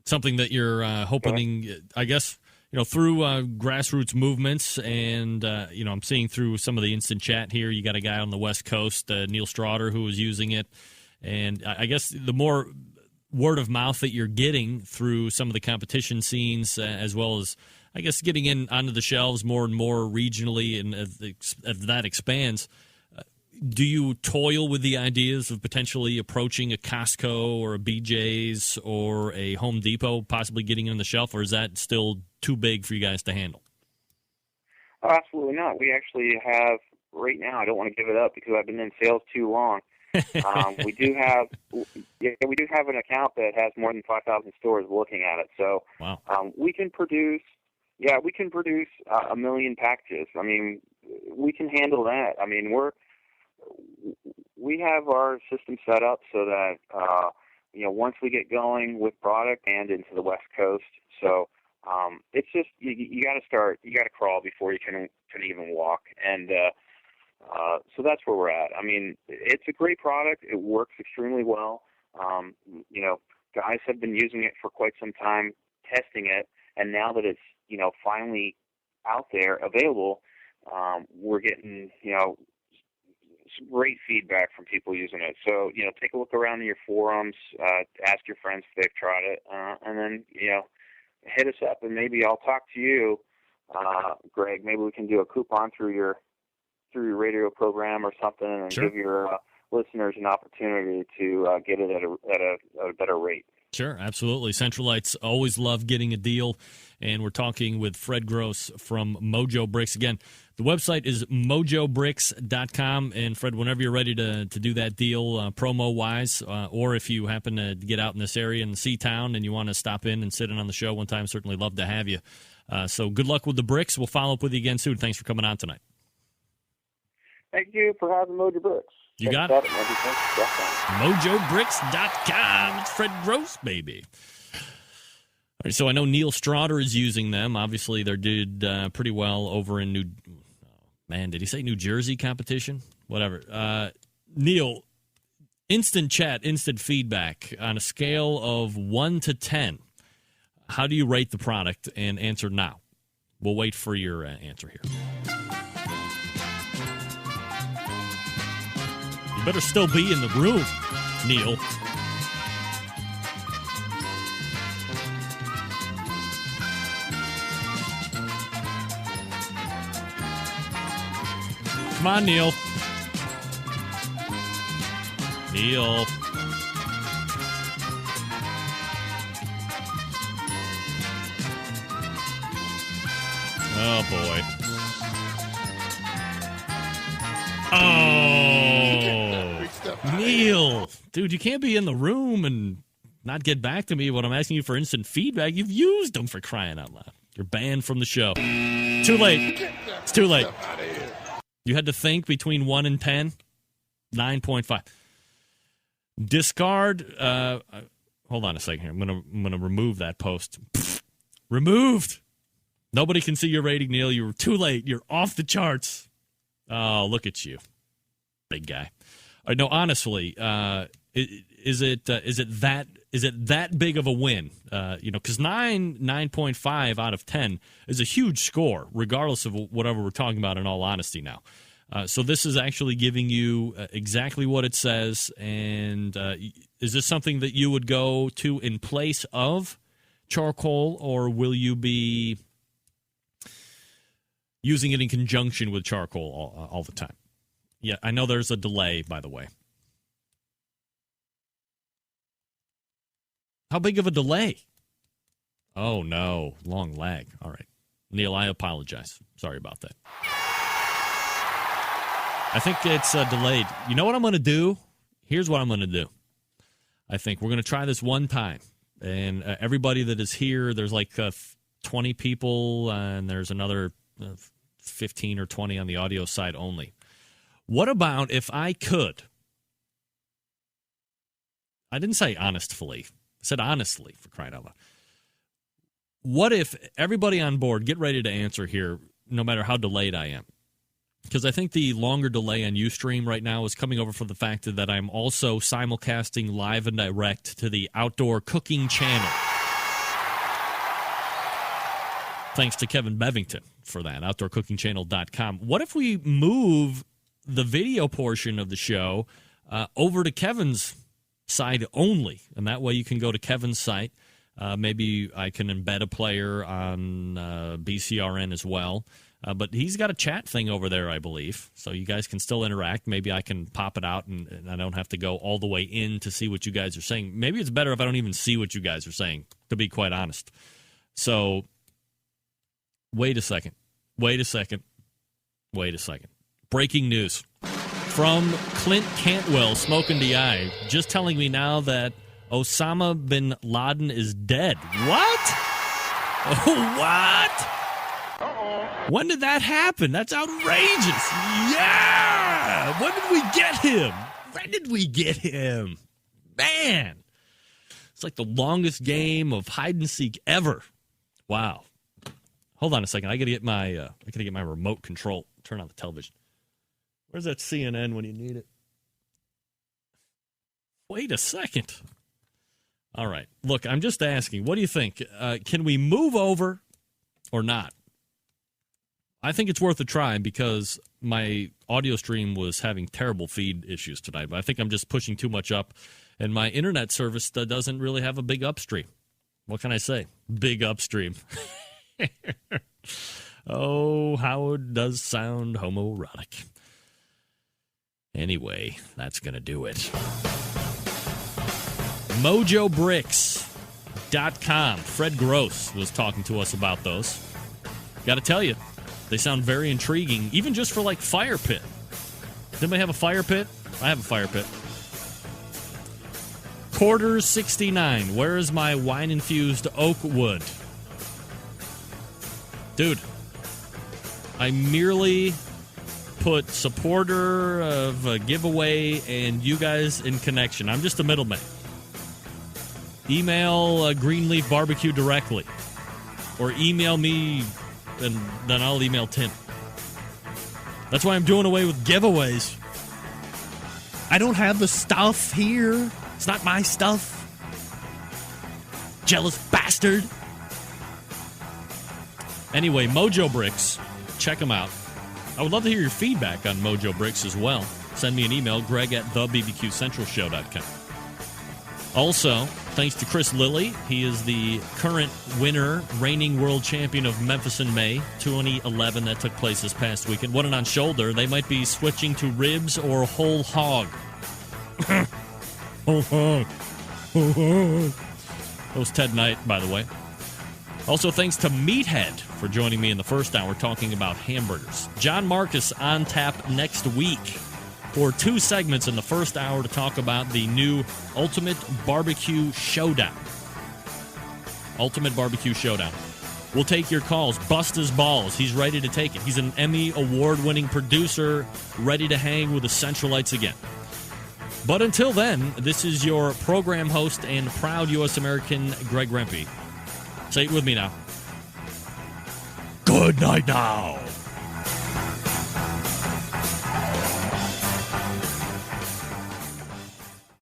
something that you're hoping, I guess, through grassroots movements, and I'm seeing through some of the instant chat here. You got a guy on the West Coast, Neil Straughter, who is using it, and I guess the more word of mouth that you're getting through some of the competition scenes, as well as, I guess, getting in onto the shelves more and more regionally, and as that expands, do you toil with the ideas of potentially approaching a Costco or a BJ's or a Home Depot, possibly getting on the shelf, or is that still too big for you guys to handle? Oh, absolutely not. We actually have, right now, I don't want to give it up because I've been in sales too long. We do have an account that has more than 5,000 stores looking at it. So wow. we can produce a million packages. I mean, we can handle that. I mean, we have our system set up so that once we get going with product and into the West Coast, so it's just you got to start, you got to crawl before you can even walk, and so that's where we're at. I mean, it's a great product. It works extremely well. Guys have been using it for quite some time, testing it, and now that it's finally out there available, we're getting some great feedback from people using it. So, take a look around in your forums, ask your friends if they've tried it, and then, hit us up, and maybe I'll talk to you, Greg. Maybe we can do a coupon through your radio program or something, and sure, give your listeners an opportunity to get it at a better rate. Sure, absolutely. Centralites always love getting a deal, and we're talking with Fred Grosse from Mojo Bricks. Again, the website is mojobricks.com, and Fred, whenever you're ready to do that deal promo-wise, or if you happen to get out in this area in C-Town and you want to stop in and sit in on the show one time, certainly love to have you. So good luck with the bricks. We'll follow up with you again soon. Thanks for coming on tonight. Thank you for having Mojo Bricks. You got it. MojoBricks.com. It's Fred Grosse, baby. All right, so I know Neil Straughter is using them. Obviously, they did pretty well over in did he say New Jersey competition? Whatever. Neil, instant chat, instant feedback. On a scale of 1 to 10, how do you rate the product? And answer now. We'll wait for your answer here. Better still be in the room, Neil. Come on, Neil. Neil. Oh, boy. Oh, Neil. Dude, you can't be in the room and not get back to me when I'm asking you for instant feedback. You've used them, for crying out loud. You're banned from the show. Too late. It's too late. You had to think between 1 and 10. 9.5. Discard. Hold on a second here. I'm gonna remove that post. Removed. Nobody can see your rating, Neil. You were too late. You're off the charts. Oh, look at you, big guy. All right, no, honestly, is it that big of a win? Because 9.5 out of 10 is a huge score, regardless of whatever we're talking about. In all honesty, now, so this is actually giving you exactly what it says. And is this something that you would go to in place of charcoal, or will you be using it in conjunction with charcoal all the time? Yeah, I know there's a delay, by the way. How big of a delay? Oh, no. Long lag. All right. Neil, I apologize. Sorry about that. I think it's delayed. You know what I'm going to do? Here's what I'm going to do. I think we're going to try this one time. And everybody that is here, there's like 20 people, and there's another 15 or 20 on the audio side only. What about if I could? I didn't say honestly. I said honestly, for crying out loud. what if everybody on board, get ready to answer here, no matter how delayed I am? Because I think the longer delay on Ustream right now is coming over from the fact that I'm also simulcasting live and direct to the Outdoor Cooking channel. Thanks to Kevin Bevington for that, outdoorcookingchannel.com. What if we move the video portion of the show over to Kevin's side only? And that way you can go to Kevin's site. Maybe I can embed a player on BCRN as well. But he's got a chat thing over there, I believe, so you guys can still interact. Maybe I can pop it out, and I don't have to go all the way in to see what you guys are saying. Maybe it's better if I don't even see what you guys are saying, to be quite honest. So, wait a second. Breaking news from Clint Cantwell, Smoking DI, just telling me now that Osama bin Laden is dead. What? What? When did that happen? That's outrageous. Yeah! When did we get him? Man! It's like the longest game of hide and seek ever. Wow. Hold on a second. I gotta get my remote control. Turn on the television. Where's that CNN when you need it? Wait a second. All right. Look, I'm just asking. What do you think? Can we move over or not? I think it's worth a try because my audio stream was having terrible feed issues tonight. But I think I'm just pushing too much up, and my internet service doesn't really have a big upstream. What can I say? Big upstream. Oh, how it does sound homoerotic. Anyway, that's going to do it. MojoBricks.com. Fred Grosse was talking to us about those. Got to tell you, they sound very intriguing, even just for like fire pit. Does anybody have a fire pit? I have a fire pit. Quarters 69. Where is my wine-infused oak wood? Dude, I merely put supporter of a giveaway and you guys in connection. I'm just a middleman. Email Greenleaf Barbecue directly. Or email me, and then I'll email Tim. That's why I'm doing away with giveaways. I don't have the stuff here. It's not my stuff. Jealous bastard. Anyway, Mojo Bricks. Check them out. I would love to hear your feedback on Mojo Bricks as well. Send me an email, greg@thebbqcentralshow.com. Also, thanks to Chris Lilly. He is the current winner, reigning world champion of Memphis in May 2011. That took place this past weekend. What an on shoulder. They might be switching to ribs or whole hog. Whole hog. Whole hog. That was Ted Knight, by the way. Also, thanks to Meathead for joining me in the first hour talking about hamburgers. John Marcus on tap next week for 2 segments in the first hour to talk about the new Ultimate Barbecue Showdown. Ultimate Barbecue Showdown. We'll take your calls. Bust his balls. He's ready to take it. He's an Emmy award-winning producer ready to hang with the Centralites again. But until then, this is your program host and proud U.S. American, Greg Rempe. Say it with me now. Good night now.